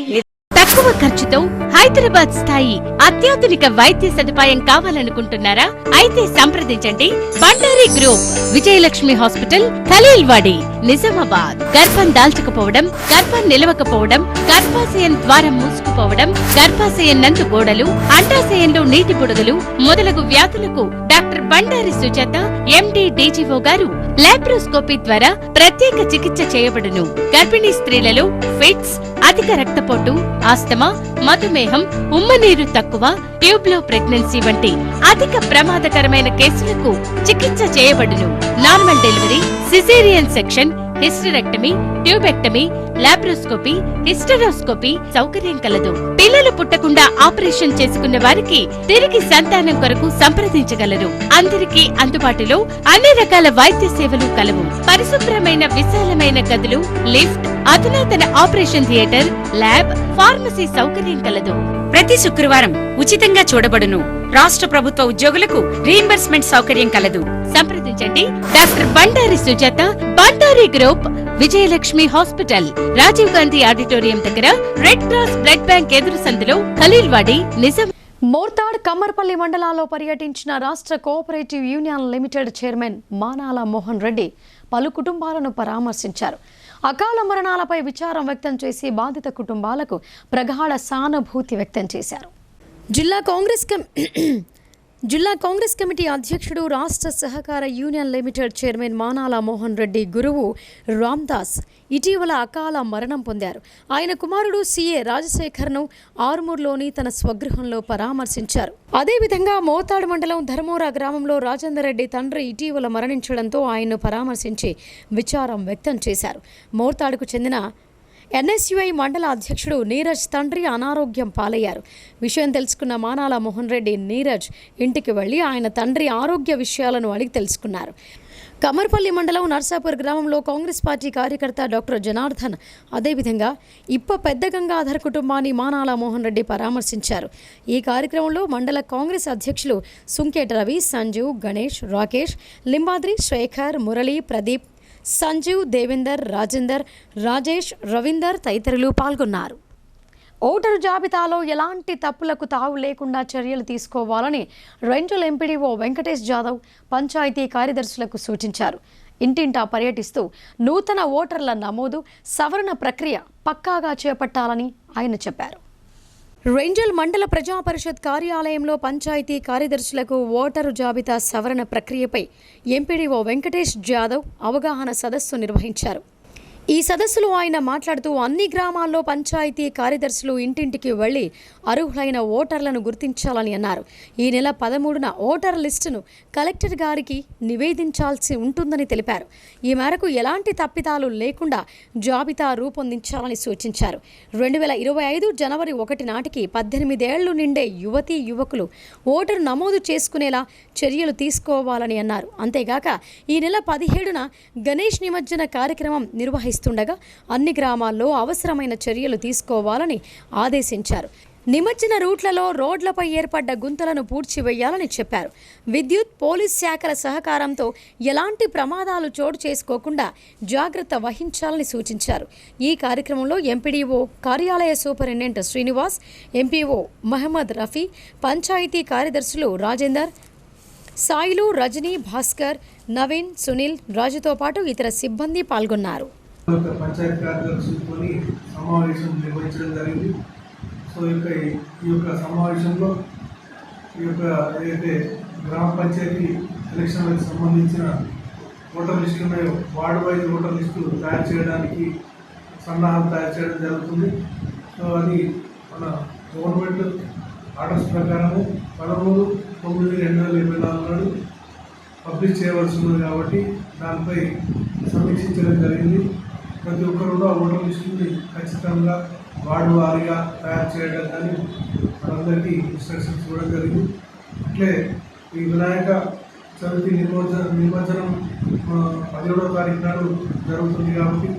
తక్కువ ఖర్చుతో హైదరాబాద్ స్థాయి అత్యాధునిక వైద్య సదుపాయం కావాలనుకుంటున్నారా? అయితే సంప్రదించండి బండారి గ్రూప్, విజయలక్ష్మి హాస్పిటల్, ఖలీల్వాడి, నిజామాబాద్. గర్భం దాల్చకపోవడం, గర్భం నిలవకపోవడం, గర్భాశయం ద్వారం మూసుకుపోవడం, గర్భాశయం నందు గోడలు, అండాశయంలో నీటి బుడగలు మొదలగు వ్యాధులకు డాక్టర్ బండారి సుజాత ఎండి డీజీఓ గారు లాప్రోస్కోపీ ద్వారా ప్రత్యేక చికిత్స చేయబడును. గర్భిణీ స్త్రీలలో ఫిట్స్, అధిక రక్తపోటు, ఆస్తమా, మధుమేహం, ఉమ్మనీరు తక్కువ, ట్యూబ్లో ప్రెగ్నెన్సీ వంటి అధిక ప్రమాదకరమైన కేసులకు చికిత్స చేయబడును. Normal delivery, caesarean section, hysterectomy, tubectomy, laparoscopy, hysteroscopy సౌకర్యం కలదు. పిల్లలు పుట్టకుండా ఆపరేషన్ చేసుకున్న వారికి తిరిగి సంతానం కొరకు సంప్రదించగలరు. అందరికీ అందుబాటులో అన్ని రకాల వైద్య సేవలు కలవు. పరిశుభ్రమైన విశాలమైన గదులు, లిఫ్ట్, అధునాతన ఆపరేషన్ థియేటర్, ల్యాబ్, ఫార్మసీ సౌకర్యం కలదు. ప్రతి శుక్రవారం ఉచితంగా చూడబడును. రాష్ట్ర ప్రభుత్వ ఉద్యోగులకు రీయింబర్స్మెంట్ సౌకర్యం కలదు. సంప్రదించండి doctor Bandari Sujatha, Bandari group, Vijayalakshmi hospital, Rajiv Gandhi auditorium దగ్గర, రెడ్ క్రాస్ బ్లడ్ బ్యాంక్ ఎదురు సందులో, ఖలీల్వాడి, నిజాం. మోర్తాడ్, కమ్మర్పల్లి మండలాల్లో పర్యటించిన రాష్ట్ర cooperative union limited chairman Manala Mohan Reddy పలు కుటుంబాలను పరామర్శించారు. అకాల మరణాలపై విచారం వ్యక్తం చేసి బాధిత కుటుంబాలకు ప్రగాఢ సానుభూతి వ్యక్తం చేశారు. జిల్లా కాంగ్రెస్ కమిటీ అధ్యక్షుడు రాష్ట్ర సహకార union limited chairman Manala Mohan Reddy గురువు రామ్దాస్ ఇటీవల అకాల మరణం పొందారు. ఆయన కుమారుడు సీఏ రాజశేఖర్ను ఆర్మూర్లోని తన స్వగృహంలో పరామర్శించారు. అదేవిధంగా మోతాడు మండలం ధర్మోరా గ్రామంలో రాజేందర్ రెడ్డి తండ్రి ఇటీవల మరణించడంతో ఆయన్ను పరామర్శించి విచారం వ్యక్తం చేశారు. మోతాడుకు చెందిన ఎన్ఎస్యుఐ మండల అధ్యక్షుడు నీరజ్ తండ్రి అనారోగ్యం పాలయ్యారు. విషయం తెలుసుకున్న మానాల మోహన్ రెడ్డి నీరజ్ ఇంటికి వెళ్లి ఆయన తండ్రి ఆరోగ్య విషయాలను అడిగి తెలుసుకున్నారు. కమర్పల్లి మండలం నర్సాపూర్ గ్రామంలో కాంగ్రెస్ పార్టీ కార్యకర్త డాక్టర్ జనార్దన్ అదేవిధంగా ఇప్ప పెద్ద గంగాధర్ కుటుంబాన్ని మానాల మోహన్ రెడ్డి పరామర్శించారు. ఈ కార్యక్రమంలో మండల కాంగ్రెస్ అధ్యక్షులు సుంకేట రవి, సంజీవ్, గణేష్, రాకేష్, లింబాద్రి, శేఖర్, మురళి, ప్రదీప్, సంజీవ్, దేవేందర్, రాజేందర్, రాజేష్, రవీందర్ తదితరులు పాల్గొన్నారు. ఓటరు జాబితాలో ఎలాంటి తప్పులకు తావు లేకుండా చర్యలు తీసుకోవాలని రెంజల్ ఎంపీడీఓ వెంకటేష్ జాదవ్ పంచాయతీ కార్యదర్శులకు సూచించారు. ఇంటింటా పర్యటిస్తూ నూతన ఓటర్ల నమోదు, సవరణ ప్రక్రియ పక్కాగా చేపట్టాలని ఆయన చెప్పారు. రెంజల్ మండల ప్రజా పరిషత్ కార్యాలయంలో పంచాయతీ కార్యదర్శులకు ఓటరు జాబితా సవరణ ప్రక్రియపై ఎంపీడీఓ వెంకటేష్ జాదవ్ అవగాహన సదస్సు నిర్వహించారు. ఈ సదస్సులో ఆయన మాట్లాడుతూ అన్ని గ్రామాల్లో పంచాయతీ కార్యదర్శులు ఇంటింటికి వెళ్లి అర్హులైన ఓటర్లను గుర్తించాలని అన్నారు. ఈ నెల 13న ఓటర్ లిస్టును కలెక్టర్ గారికి నివేదించాల్సి ఉంటుందని తెలిపారు. ఈ మేరకు ఎలాంటి తప్పిదాలు లేకుండా జాబితా రూపొందించాలని సూచించారు. 2025 జనవరి 1 నాటికి 18 ఏళ్లు నిండే యువతీ యువకులు ఓటరు నమోదు చేసుకునేలా చర్యలు తీసుకోవాలని అన్నారు. అంతేగాక ఈ నెల 17న గణేష్ నిమజ్జన కార్యక్రమం నిర్వహిస్తుండగా అన్ని గ్రామాల్లో అవసరమైన చర్యలు తీసుకోవాలని ఆదేశించారు. నిమజ్జన రూట్లలో రోడ్లపై ఏర్పడ్డ గుంతలను పూడ్చివేయాలని చెప్పారు. విద్యుత్, పోలీస్ శాఖల సహకారంతో ఎలాంటి ప్రమాదాలు చోటు చేసుకోకుండా జాగ్రత్త వహించాలని సూచించారు. ఈ కార్యక్రమంలో ఎంపీడీఓ కార్యాలయ సూపరింటెండెంట్ శ్రీనివాస్, ఎంపీఓ మహమ్మద్ రఫీ, పంచాయతీ కార్యదర్శులు రాజేందర్, సాయిలు, రజనీ, భాస్కర్, నవీన్, సునీల్, రాజుతో పాటు ఇతర సిబ్బంది పాల్గొన్నారు. పంచాయతీ కార్యదర్శులతో సమావేశం నిర్వహించడం జరిగింది. సో ఈ యొక్క సమావేశంలో ఈ యొక్క ఏదైతే గ్రామ పంచాయతీ ఎలక్షన్లకు సంబంధించిన ఓటర్ లిస్టు ఉన్నాయో వార్డు వైజ్ ఓటర్ లిస్టు తయారు చేయడానికి సన్నాహాలు తయారు చేయడం జరుగుతుంది. సో అది మన గవర్నమెంట్ ఆర్డర్స్ ప్రకారము 13/9/2024 నాడు పబ్లిష్ చేయవలసి ఉంది కాబట్టి దానిపై సమీక్షించడం జరిగింది. ప్రతి ఒక్కరు కూడా ఓటర్ లిస్టుని ఖచ్చితంగా వార్డు వారీగా తయారు చేయడం కానీ మనందరికీ ఇన్స్ట్రక్షన్స్ ఇవ్వడం జరిగింది. అట్లే ఈ వినాయక చవితి నిమజ్జనం 17వ తారీఖు నాడు జరుగుతుంది కాబట్టి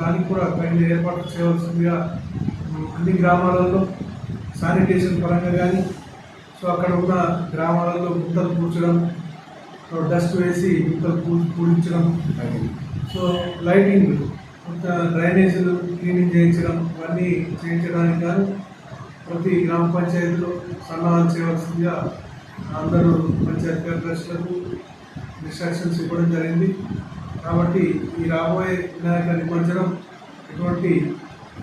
దానికి కూడా తగిన ఏర్పాటు చేయవలసిందిగా అన్ని గ్రామాలలో శానిటేషన్ పరంగా కానీ సో అక్కడ ఉన్న గ్రామాలలో గుంతలు పూడ్చడం, డస్ట్ వేసి గుంతలు పూడించడం, సో లైటింగ్, డ్రైనేజీలు క్లీనింగ్ చేయించడం ఇవన్నీ చేయించడానికి కానీ ప్రతి గ్రామ పంచాయతీలో సన్నాహాలు చేయవలసిందిగా అందరూ పంచాయతీ కార్యదర్శులకు ఇన్స్ట్రక్షన్స్ ఇవ్వడం జరిగింది. కాబట్టి ఈ రాబోయే వినాయక నిమజ్జనం ఎటువంటి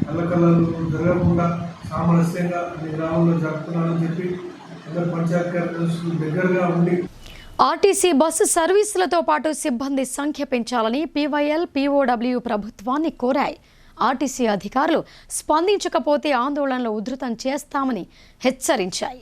అల్లకల్లాలు జరగకుండా సామరస్యంగా అన్ని గ్రామంలో జరుపుతున్నారని చెప్పి అందరు పంచాయతీ కార్యదర్శులు దగ్గరగా ఉండి ఆర్టీసీ బస్సు సర్వీసులతో పాటు సిబ్బంది సంఖ్య పెంచాలని పీవైఎల్, పీఓడబ్ల్యూ ప్రభుత్వాన్ని కోరాయి. ఆర్టీసీ అధికారులు స్పందించకపోతే ఆందోళనలు ఉధృతం చేస్తామని హెచ్చరించాయి.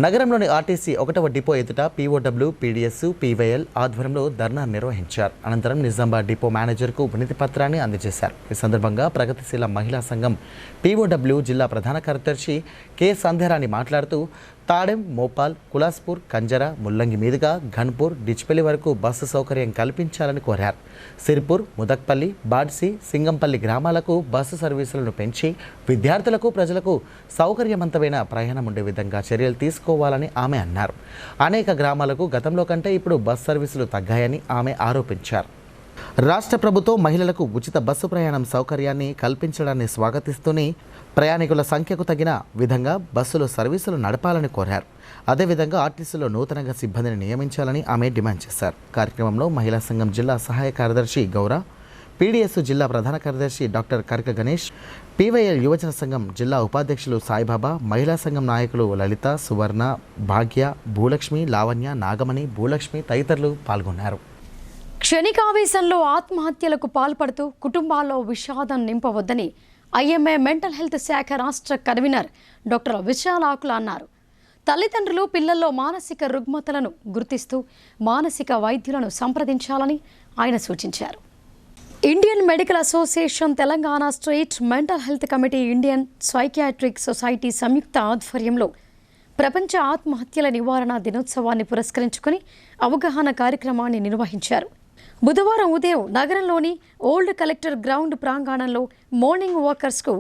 నగరంలోని ఆర్టీసీ 1వ డిపో ఎదుట పీఓడబ్ల్యూ, పీడీఎస్, పీవైఎల్ ఆధ్వర్యంలో ధర్నా నిర్వహించారు. అనంతరం నిజామాబాద్ డిపో మేనేజర్కు వినతి పత్రాన్ని అందజేశారు. ఈ సందర్భంగా ప్రగతిశీల మహిళా సంఘం పీఓడబ్ల్యూ జిల్లా ప్రధాన కార్యదర్శి కె సంధ్యారాణి మాట్లాడుతూ తాడెం, మోపాల్, కులాస్పూర్, కంజర, ముల్లంగి మీదుగా ఘన్పూర్, డిచ్పల్లి వరకు బస్సు సౌకర్యం కల్పించాలని కోరారు. సిర్పూర్, ముదక్పల్లి, బాడ్సి, సింగంపల్లి గ్రామాలకు బస్సు సర్వీసులను పెంచి విద్యార్థులకు, ప్రజలకు సౌకర్యవంతమైన ప్రయాణం ఉండే విధంగా చర్యలు తీసుకోవాలని ఆమె అన్నారు. అనేక గ్రామాలకు గతంలో కంటే ఇప్పుడు బస్సు సర్వీసులు తగ్గాయని ఆమె ఆరోపించారు. రాష్ట్ర ప్రభుత్వం మహిళలకు ఉచిత బస్సు ప్రయాణం సౌకర్యాన్ని కల్పించడాన్ని స్వాగతిస్తూనే ప్రయాణికుల సంఖ్యకు తగిన విధంగా బస్సులు సర్వీసులు నడపాలని కోరారు. అదేవిధంగా ఆర్టీసీలో నూతనంగా సిబ్బందిని నియమించాలని ఆమె డిమాండ్ చేశారు. కార్యక్రమంలో మహిళా సంఘం జిల్లా సహాయ కార్యదర్శి గౌర, పీడీఎస్ జిల్లా ప్రధాన కార్యదర్శి డాక్టర్ కరక గణేష్, పీవైఎల్ యువజన సంఘం జిల్లా ఉపాధ్యక్షులు సాయిబాబా, మహిళా సంఘం నాయకులు లలిత, సువర్ణ, భాగ్య, భూలక్ష్మి, లావణ్య, నాగమణి, భూలక్ష్మి తదితరులు పాల్గొన్నారు. క్షణికావేశంలో ఆత్మహత్యలకు పాల్పడుతూ కుటుంబాల్లో విషాదం నింపవద్దని ఐఎంఏ మెంటల్ హెల్త్ శాఖ రాష్ట్ర కన్వీనర్ డాక్టర్ విశాల్ ఆకుల అన్నారు. తల్లిదండ్రులు పిల్లల్లో మానసిక రుగ్మతలను గుర్తిస్తూ మానసిక వైద్యులను సంప్రదించాలని ఆయన సూచించారు. Indian medical association Telangana state mental health committee, Indian psychiatric society సంయుక్త ఆధ్వర్యంలో ప్రపంచ ఆత్మహత్యల నివారణ దినోత్సవాన్ని పురస్కరించుకుని అవగాహన కార్యక్రమాన్ని నిర్వహించారు. బుధవారం ఉదయం నగరంలోని ఓల్డ్ కలెక్టర్ గ్రౌండ్ ప్రాంగణంలో మార్నింగ్ వాకర్స్కు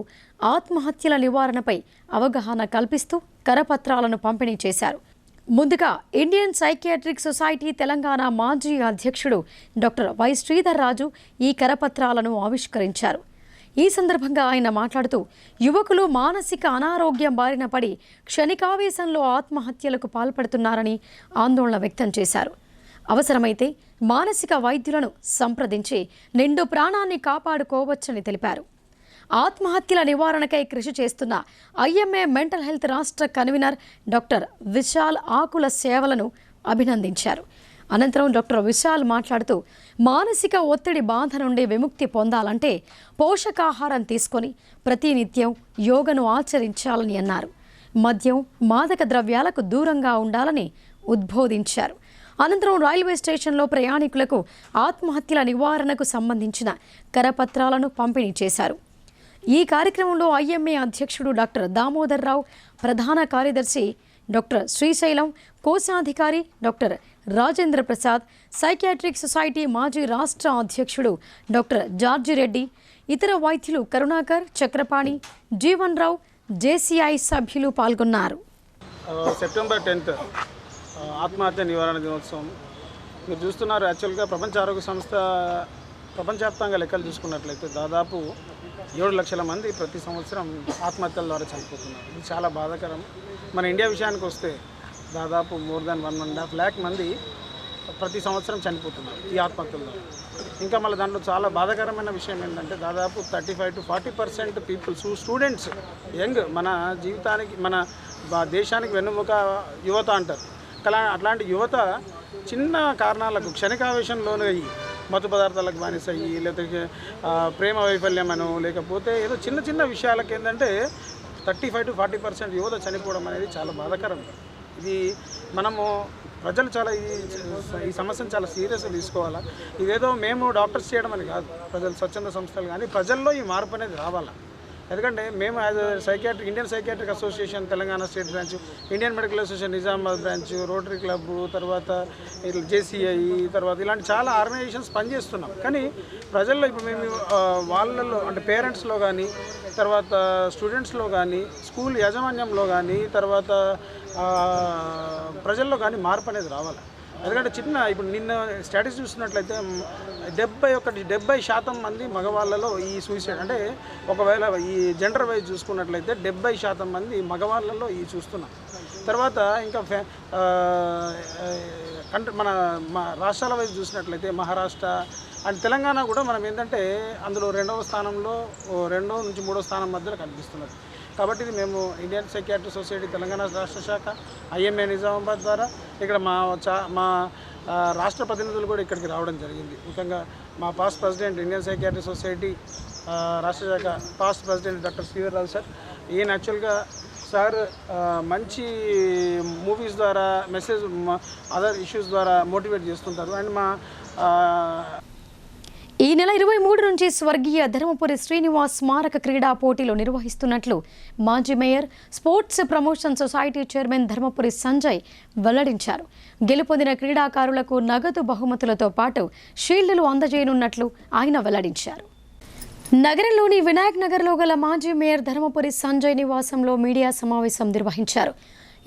ఆత్మహత్యల నివారణపై అవగాహన కల్పిస్తూ కరపత్రాలను పంపిణీ చేశారు. ముందుగా ఇండియన్ సైకియాట్రిక్ సొసైటీ తెలంగాణ మాజీ అధ్యక్షుడు డాక్టర్ వై శ్రీధర్ రాజు ఈ కరపత్రాలను ఆవిష్కరించారు. ఈ సందర్భంగా ఆయన మాట్లాడుతూ యువకులు మానసిక అనారోగ్యం బారిన పడి క్షణికావేశంలో ఆత్మహత్యలకు పాల్పడుతున్నారని ఆందోళన వ్యక్తం చేశారు. అవసరమైతే మానసిక వైద్యులను సంప్రదించి నిండు ప్రాణాన్ని కాపాడుకోవచ్చని తెలిపారు. ఆత్మహత్యల నివారణకై కృషి చేస్తున్న ఐఎంఏ మెంటల్ హెల్త్ రాష్ట్ర కన్వీనర్ డాక్టర్ విశాల్ ఆకుల సేవలను అభినందించారు. అనంతరం డాక్టర్ విశాల్ మాట్లాడుతూ మానసిక ఒత్తిడి బాధ నుండి విముక్తి పొందాలంటే పోషకాహారం తీసుకొని ప్రతినిత్యం యోగను ఆచరించాలని అన్నారు. మద్యం, మాదక ద్రవ్యాలకు దూరంగా ఉండాలని ఉద్బోధించారు. అనంతరం రైల్వే స్టేషన్లో ప్రయాణికులకు ఆత్మహత్యల నివారణకు సంబంధించిన కరపత్రాలను పంపిణీ చేశారు. ఈ కార్యక్రమంలో ఐఎంఏ అధ్యక్షుడు డాక్టర్ దామోదర్ రావు, ప్రధాన కార్యదర్శి డాక్టర్ శ్రీశైలం, కోశాధికారి doctor Rajendra Prasad, psychiatric society మాజీ రాష్ట్ర అధ్యక్షుడు డాక్టర్ జార్జి రెడ్డి, ఇతర వైద్యులు కరుణాకర్, చక్రపాణి, జీవన్ రావు, జేసీఐ సభ్యులు పాల్గొన్నారు. సెప్టెంబర్ 10 ఆత్మహత్య నివారణ దినోత్సవం మీరు చూస్తున్నారు. యాక్చువల్గా ప్రపంచ ఆరోగ్య సంస్థ ప్రపంచవ్యాప్తంగా లెక్కలు చూసుకున్నట్లయితే దాదాపు 7 లక్షల మంది ప్రతి సంవత్సరం ఆత్మహత్యల ద్వారా చనిపోతున్నారు. ఇది చాలా బాధాకరం. మన ఇండియా విషయానికి వస్తే దాదాపు మోర్ దాన్ 1.5 lakh మంది ప్రతి సంవత్సరం చనిపోతున్నారు ఈ ఆత్మహత్యల ద్వారా. ఇంకా మళ్ళీ దాంట్లో చాలా బాధాకరమైన విషయం ఏంటంటే దాదాపు 35 to 40% పీపుల్స్, స్టూడెంట్స్, యంగ్, మన జీవితానికి, మన దేశానికి వెన్నుముక యువత అంటారు. అట్లాంటి యువత చిన్న కారణాలకు క్షణికావేశంలోనే అయ్యి మత్తు పదార్థాలకు బానిసయ్యి, లేకపోతే ప్రేమ వైఫల్యమనో, లేకపోతే ఏదో చిన్న చిన్న విషయాలకు ఏంటంటే 35 to 40% యువత చనిపోవడం అనేది చాలా బాధాకరం. ఇది మనము ప్రజలు చాలా ఈ సమస్యను చాలా సీరియస్గా తీసుకోవాలా. ఇదేదో మేము డాక్టర్స్ చేయడం అని కాదు, ప్రజలు, స్వచ్ఛంద సంస్థలు కానీ ప్రజల్లో ఈ మార్పు అనేది రావాలా. ఎందుకంటే మేము as psychiatric, Indian psychiatric association Telangana state branch, Indian medical association Nizamabad branch, rotary club, తర్వాత జేసీఐ, తర్వాత ఇలాంటి చాలా ఆర్గనైజేషన్స్ పనిచేస్తున్నాం. కానీ ప్రజల్లో ఇప్పుడు మేము వాళ్ళల్లో అంటే పేరెంట్స్లో కానీ, తర్వాత స్టూడెంట్స్లో కానీ, స్కూల్ యాజమాన్యంలో కానీ, తర్వాత ప్రజల్లో కానీ మార్పు అనేది రావాలి. ఎందుకంటే ఇప్పుడు నిన్న స్టాటిస్ చూసినట్లయితే 70% మంది మగవాళ్ళలో ఈ సూసైడ్, అంటే ఒకవేళ ఈ జెండర్ వైజ్ చూసుకున్నట్లయితే 70% మంది మగవాళ్ళలో ఈ చూస్తున్నాం. తర్వాత ఇంకా మన రాష్ట్రాల వైజ్ చూసినట్లయితే మహారాష్ట్ర అండ్ తెలంగాణ కూడా మనం ఏంటంటే అందులో 2వ స్థానంలో, 2వ నుంచి 3వ స్థానం మధ్యలో కనిపిస్తున్నారు. కాబట్టి ఇది మేము ఇండియన్ సైకియాట్రిక్ సొసైటీ తెలంగాణ రాష్ట్ర శాఖ, ఐఎంఏ నిజామాబాద్ ద్వారా ఇక్కడ మా రాష్ట్ర ప్రతినిధులు కూడా ఇక్కడికి రావడం జరిగింది. ముఖ్యంగా మా past president, Indian psychiatric society రాష్ట్ర శాఖ పాస్ట్ ప్రెసిడెంట్ డాక్టర్ శ్రీధర్ రావు సార్. ఈయన యాక్చువల్గా సార్ మంచి మూవీస్ ద్వారా, మెసేజ్, అదర్ ఇష్యూస్ ద్వారా మోటివేట్ చేస్తుంటారు. అండ్ ఈ నెల 23 నుంచి స్వర్గీయ ధర్మపురి శ్రీనివాస్ స్మారక క్రీడా పోటీలు నిర్వహిస్తున్నట్లు మాజీ mayor, sports promotion society chairman Dharmapuri Sanjay వెల్లడించారు. గెలుపొందిన క్రీడాకారులకు నగదు బహుమతులతో పాటు షీల్డ్లు అందజేయనున్నట్లు ఆయన వెల్లడించారు. నగరంలోని వినాయక్ నగర్లో గల మాజీ మేయర్ ధర్మపురి సంజయ్ నివాసంలో మీడియా సమావేశం నిర్వహించారు.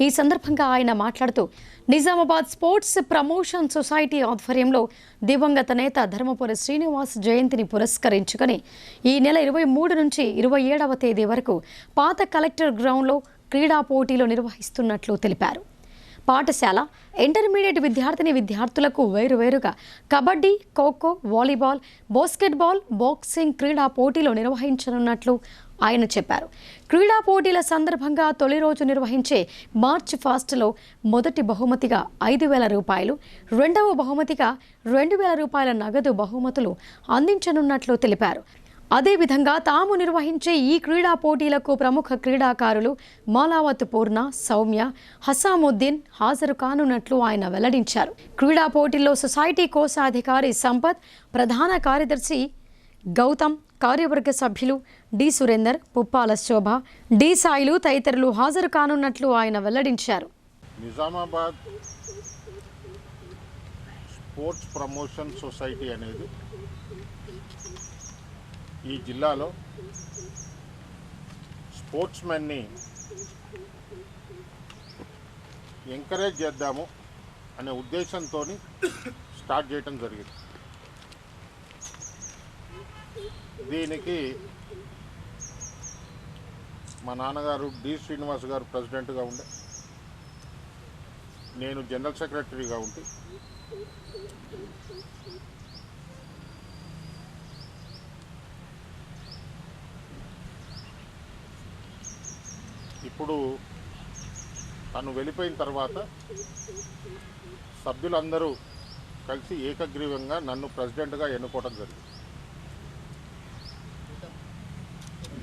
ఈ సందర్భంగా ఆయన మాట్లాడుతూ నిజామాబాద్ స్పోర్ట్స్ ప్రమోషన్ సొసైటీ ఆధ్వర్యంలో దివంగత నేత ధర్మపురి శ్రీనివాస్ జయంతిని పురస్కరించుకొని ఈ నెల 23 నుంచి 27వ తేదీ వరకు పాత కలెక్టర్ గ్రౌండ్లో క్రీడా పోటీలు నిర్వహిస్తున్నట్లు తెలిపారు. పాఠశాల ఇంటర్మీడియట్ విద్యార్థులకు వేరువేరుగా kabaddi, kho kho, volleyball, basketball, boxing క్రీడా పోటీలు నిర్వహించనున్నట్లు ఆయన చెప్పారు. క్రీడా పోటీల సందర్భంగా తొలి రోజు నిర్వహించే మార్చ్ ఫాస్ట్లో మొదటి బహుమతిగా 5,000 రూపాయలు, రెండవ బహుమతిగా 2,000 రూపాయల నగదు బహుమతులు అందించనున్నట్లు తెలిపారు. అదేవిధంగా తాము నిర్వహించే ఈ క్రీడా పోటీలకు ప్రముఖ క్రీడాకారులు మాలావత్ పూర్ణ, సౌమ్య, హసాముద్దీన్ హాజరు కానున్నట్లు ఆయన వెల్లడించారు. క్రీడా పోటీల్లో సొసైటీ కోశాధికారి సంపత్, ప్రధాన కార్యదర్శి గౌతమ్, కార్యవర్గ సభ్యులు డి సురేందర్, పుప్పాల శోభ, డి సాయిలు తదితరులు హాజరు కానున్నట్లు ఆయన వెల్లడించారు. నిజామాబాద్ స్పోర్ట్స్ ప్రమోషన్ సొసైటీ అనేది ఈ జిల్లాలో స్పోర్ట్స్మెన్ని ఎంకరేజ్ చేద్దాము అనే ఉద్దేశంతో స్టార్ట్ చేయడం జరిగింది. దీనికి మా నాన్నగారు డి శ్రీనివాస్ గారు ప్రెసిడెంట్గా ఉండే, నేను జనరల్ సెక్రటరీగా ఉంటే ఇప్పుడు తను వెళ్ళిపోయిన తర్వాత సభ్యులందరూ కలిసి ఏకగ్రీవంగా నన్ను ప్రెసిడెంట్గా ఎన్నుకోవడం జరిగింది.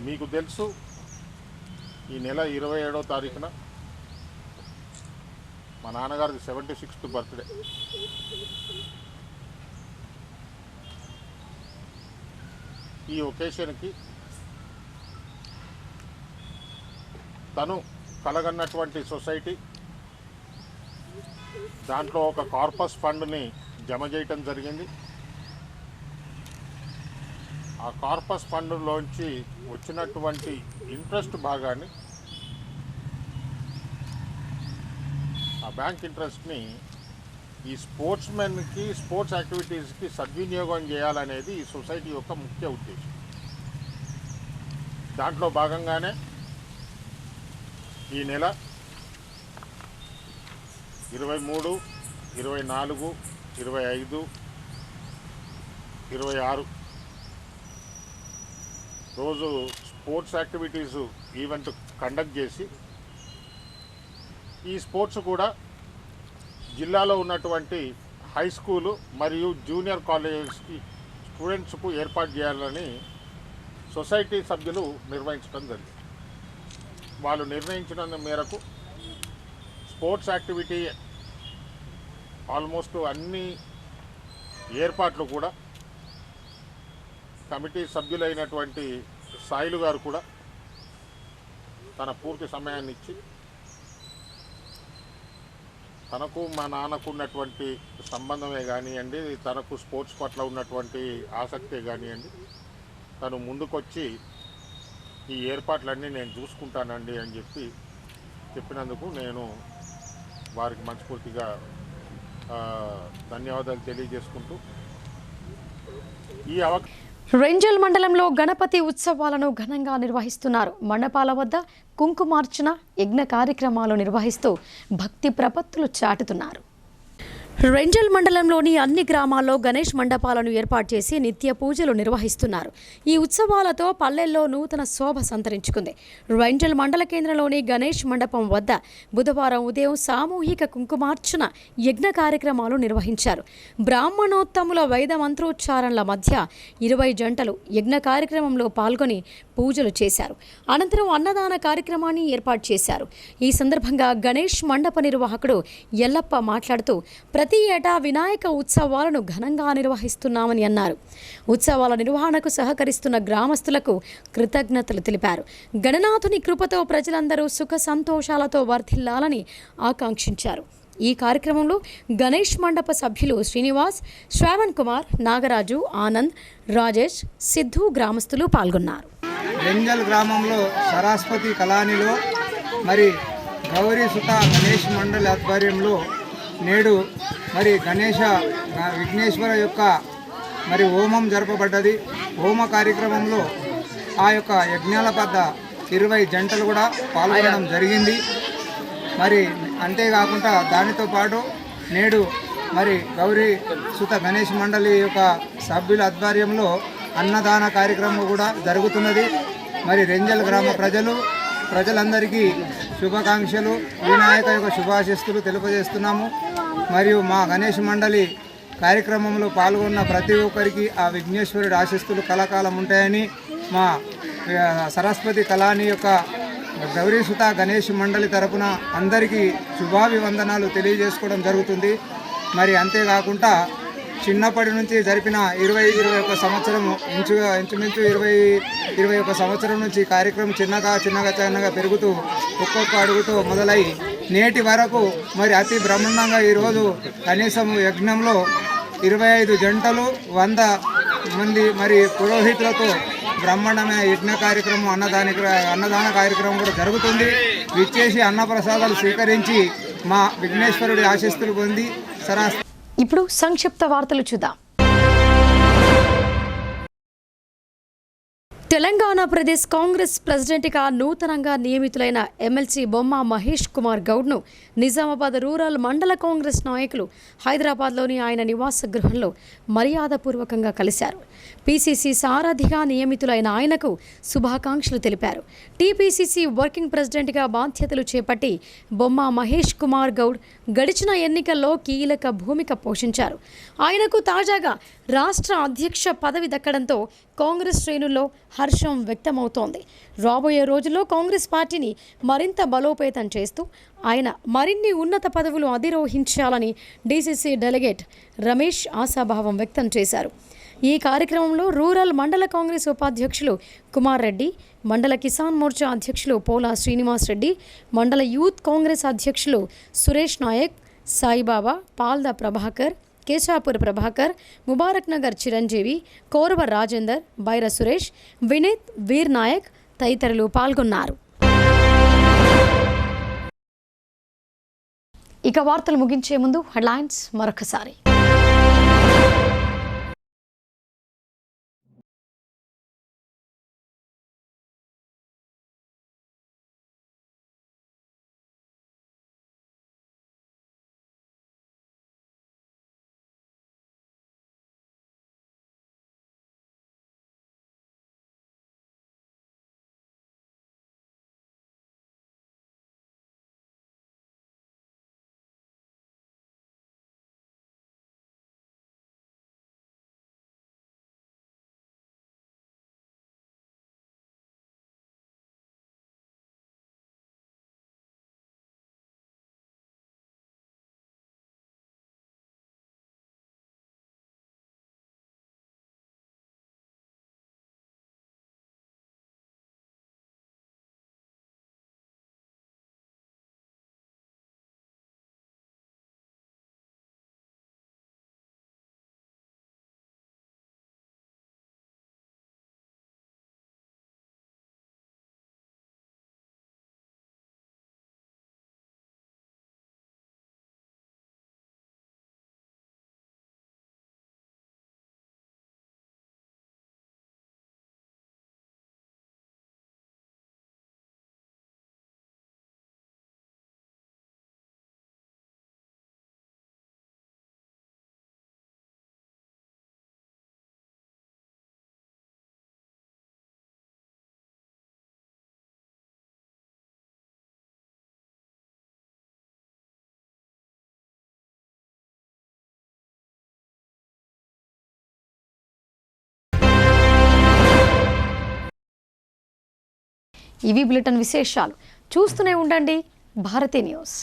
మీకు తెలుసు, ఈ నెల 27వ తారీఖున మా నాన్నగారిది 76th బర్త్డే. ఈ ఒకేషన్కి తను కలగన్నటువంటి సొసైటీ దాంట్లో ఒక కార్పస్ ఫండ్ని జమ చేయటం జరిగింది. ఆ కార్పస్ ఫండ్లోంచి వచ్చినటువంటి ఇంట్రెస్ట్ భాగాన్ని, ఆ బ్యాంక్ ఇంట్రెస్ట్ని ఈ స్పోర్ట్స్మెన్కి, స్పోర్ట్స్ యాక్టివిటీస్కి సద్వినియోగం చేయాలనేది ఈ సొసైటీ యొక్క ముఖ్య ఉద్దేశం. దాంట్లో భాగంగానే ఈ నెల 23, 24, 25, 26 రోజు స్పోర్ట్స్ యాక్టివిటీస్ ఈవెంట్ కండక్ట్ చేసి, ఈ స్పోర్ట్స్ కూడా జిల్లాలో ఉన్నటువంటి హై స్కూలు మరియు జూనియర్ కాలేజెస్కి స్టూడెంట్స్కు ఏర్పాటు చేయాలని సొసైటీ సభ్యులు నిర్వహించడం జరిగింది. వాళ్ళు నిర్ణయించిన మేరకు స్పోర్ట్స్ యాక్టివిటీ ఆల్మోస్ట్ అన్ని ఏర్పాట్లు కూడా కమిటీ సభ్యులైనటువంటి సాయిలు గారు కూడా తన పూర్తి సమయాన్ని ఇచ్చి, తనకు మా నాన్నకు ఉన్నటువంటి సంబంధమే కానివ్వండి, తనకు స్పోర్ట్స్ పట్ల ఉన్నటువంటి ఆసక్తే కానివ్వండి, తను ముందుకొచ్చి ఈ ఏర్పాట్లన్నీ నేను చూసుకుంటానండి అని చెప్పినందుకు నేను వారికి మనస్ఫూర్తిగా ధన్యవాదాలు తెలియజేసుకుంటూ ఈ రెంజల్ మండలంలో గణపతి ఉత్సవాలను ఘనంగా నిర్వహిస్తున్నారు. మండపాల వద్ద కుంకుమార్చన, యజ్ఞ కార్యక్రమాలు నిర్వహిస్తూ భక్తి ప్రపత్తులు చాటుతున్నారు. రెంజల్ మండలంలోని అన్ని గ్రామాల్లో గణేష్ మండపాలను ఏర్పాటు చేసి నిత్య పూజలు నిర్వహిస్తున్నారు. ఈ ఉత్సవాలతో పల్లెల్లో నూతన శోభ సంతరించుకుంది. రెంజల్ మండల కేంద్రంలోని గణేష్ మండపం వద్ద బుధవారం ఉదయం సామూహిక కుంకుమార్చన, యజ్ఞ కార్యక్రమాలు నిర్వహించారు. బ్రాహ్మణోత్తముల వేద మంత్రోచ్చారణల మధ్య 20 జంటలు యజ్ఞ కార్యక్రమంలో పాల్గొని పూజలు చేశారు. అనంతరం అన్నదాన కార్యక్రమాన్ని ఏర్పాటు చేశారు. ఈ సందర్భంగా గణేష్ మండప నిర్వాహకుడు ఎల్లప్ప మాట్లాడుతూ ప్రతి ఏటా వినాయక ఉత్సవాలను ఘనంగా నిర్వహిస్తున్నామని అన్నారు. ఉత్సవాల నిర్వహణకు సహకరిస్తున్న గ్రామస్తులకు కృతజ్ఞతలు తెలిపారు. గణనాథుని కృపతో ప్రజలందరూ సుఖ సంతోషాలతో వర్ధిల్లాలని ఆకాంక్షించారు. ఈ కార్యక్రమంలో గణేష్ మండప సభ్యులు శ్రీనివాస్, శ్రావణ్ కుమార్, నాగరాజు, ఆనంద్, రాజేష్, సిద్ధు గ్రామస్తులు పాల్గొన్నారు. రెంజల్ గ్రామంలో సరస్వతి కళానిలో మరి గౌరీ సుత గణేష్ మండలి ఆధ్వర్యంలో నేడు మరి విఘ్నేశ్వర యొక్క మరి హోమం జరపబడ్డది. హోమ కార్యక్రమంలో ఆ యొక్క యజ్ఞాల వద్ద 20 జంటలు కూడా పాల్గొనడం జరిగింది. మరి అంతేకాకుండా దానితో పాటు నేడు మరి గౌరీ సుత గణేష్ మండలి యొక్క సభ్యుల ఆధ్వర్యంలో అన్నదాన కార్యక్రమం కూడా జరుగుతున్నది. మరి రెంజల్ గ్రామ ప్రజలందరికీ శుభాకాంక్షలు, వినాయక యొక్క శుభాశిస్తులు తెలియజేస్తున్నాము. మరియు మా గణేష్ మండలి కార్యక్రమంలో పాల్గొన్న ప్రతి ఒక్కరికి ఆ విఘ్నేశ్వరుడి ఆశీస్సులు కలకాలం ఉంటాయని మా సరస్వతి కళాని యొక్క గౌరీసుత గణేష్ మండలి తరపున అందరికీ శుభాభివందనాలు తెలియజేసుకోవడం జరుగుతుంది. మరి అంతేకాకుండా చిన్నప్పటి నుంచి జరిపిన 21 సంవత్సరము ఇంచుమించు 21 సంవత్సరం నుంచి కార్యక్రమం చిన్నగా పెరుగుతూ ఒక్కొక్క అడుగుతో మొదలై నేటి వరకు మరి అతి బ్రహ్మాండంగా ఈరోజు కనీసం యజ్ఞంలో 25 జంటలు 100 మంది మరి పురోహితులతో బ్రహ్మాండమైన యజ్ఞ కార్యక్రమం అన్నదాన కార్యక్రమం కూడా జరుగుతుంది. విచ్చేసి అన్నప్రసాదాలు స్వీకరించి మా విఘ్నేశ్వరుడి ఆశీస్సులు పొంది ఇప్పుడు సంక్షిప్త వార్తలు చూద్దాం. తెలంగాణ ప్రదేశ్ కాంగ్రెస్ ప్రెసిడెంట్గా నూతనంగా నియమితులైన ఎమ్మెల్సీ బొమ్మ మహేష్ కుమార్ గౌడ్ను నిజామాబాద్ రూరల్ మండల కాంగ్రెస్ నాయకులు హైదరాబాద్లోని ఆయన నివాస గృహంలో మర్యాదపూర్వకంగా కలిశారు. పీసీసీ సారథిగా నియమితులైన ఆయనకు శుభాకాంక్షలు తెలిపారు. టీపీసీసీ వర్కింగ్ ప్రెసిడెంట్గా బాధ్యతలు చేపట్టి బొమ్మ మహేష్ కుమార్ గౌడ్ గడిచిన ఎన్నికల్లో కీలక భూమిక పోషించారు. ఆయనకు తాజాగా రాష్ట్ర అధ్యక్ష పదవి దక్కడంతో కాంగ్రెస్ శ్రేణుల్లో హర్షం వ్యక్తమవుతోంది. రాబోయే రోజుల్లో కాంగ్రెస్ పార్టీని మరింత బలోపేతం చేస్తూ ఆయన మరిన్ని ఉన్నత పదవులు అధిరోహించాలని డీసీసీ డెలిగేట్ రమేష్ ఆశాభావం వ్యక్తం చేశారు. ఈ కార్యక్రమంలో రూరల్ మండల కాంగ్రెస్ ఉపాధ్యక్షులు కుమార్ రెడ్డి, మండల కిసాన్ మోర్చా అధ్యక్షులు పోలా శ్రీనివాస్ రెడ్డి, మండల యూత్ కాంగ్రెస్ అధ్యక్షులు సురేష్ నాయక్, సాయిబాబా, పాల్ద ప్రభాకర్, కేశాపూర్ ప్రభాకర్, ముబారక్ నగర్ చిరంజీవి, కోరవ రాజేందర్, బైర సురేష్, వినీత్, వీర్ నాయక్ తదితరులు పాల్గొన్నారు. ఇక వార్తలు ముగించే ముందు హెడ్లైన్స్ మరొకసారి. ఇవి బులెటిన్ విశేషాలు. చూస్తూనే ఉండండి భారతీ న్యూస్.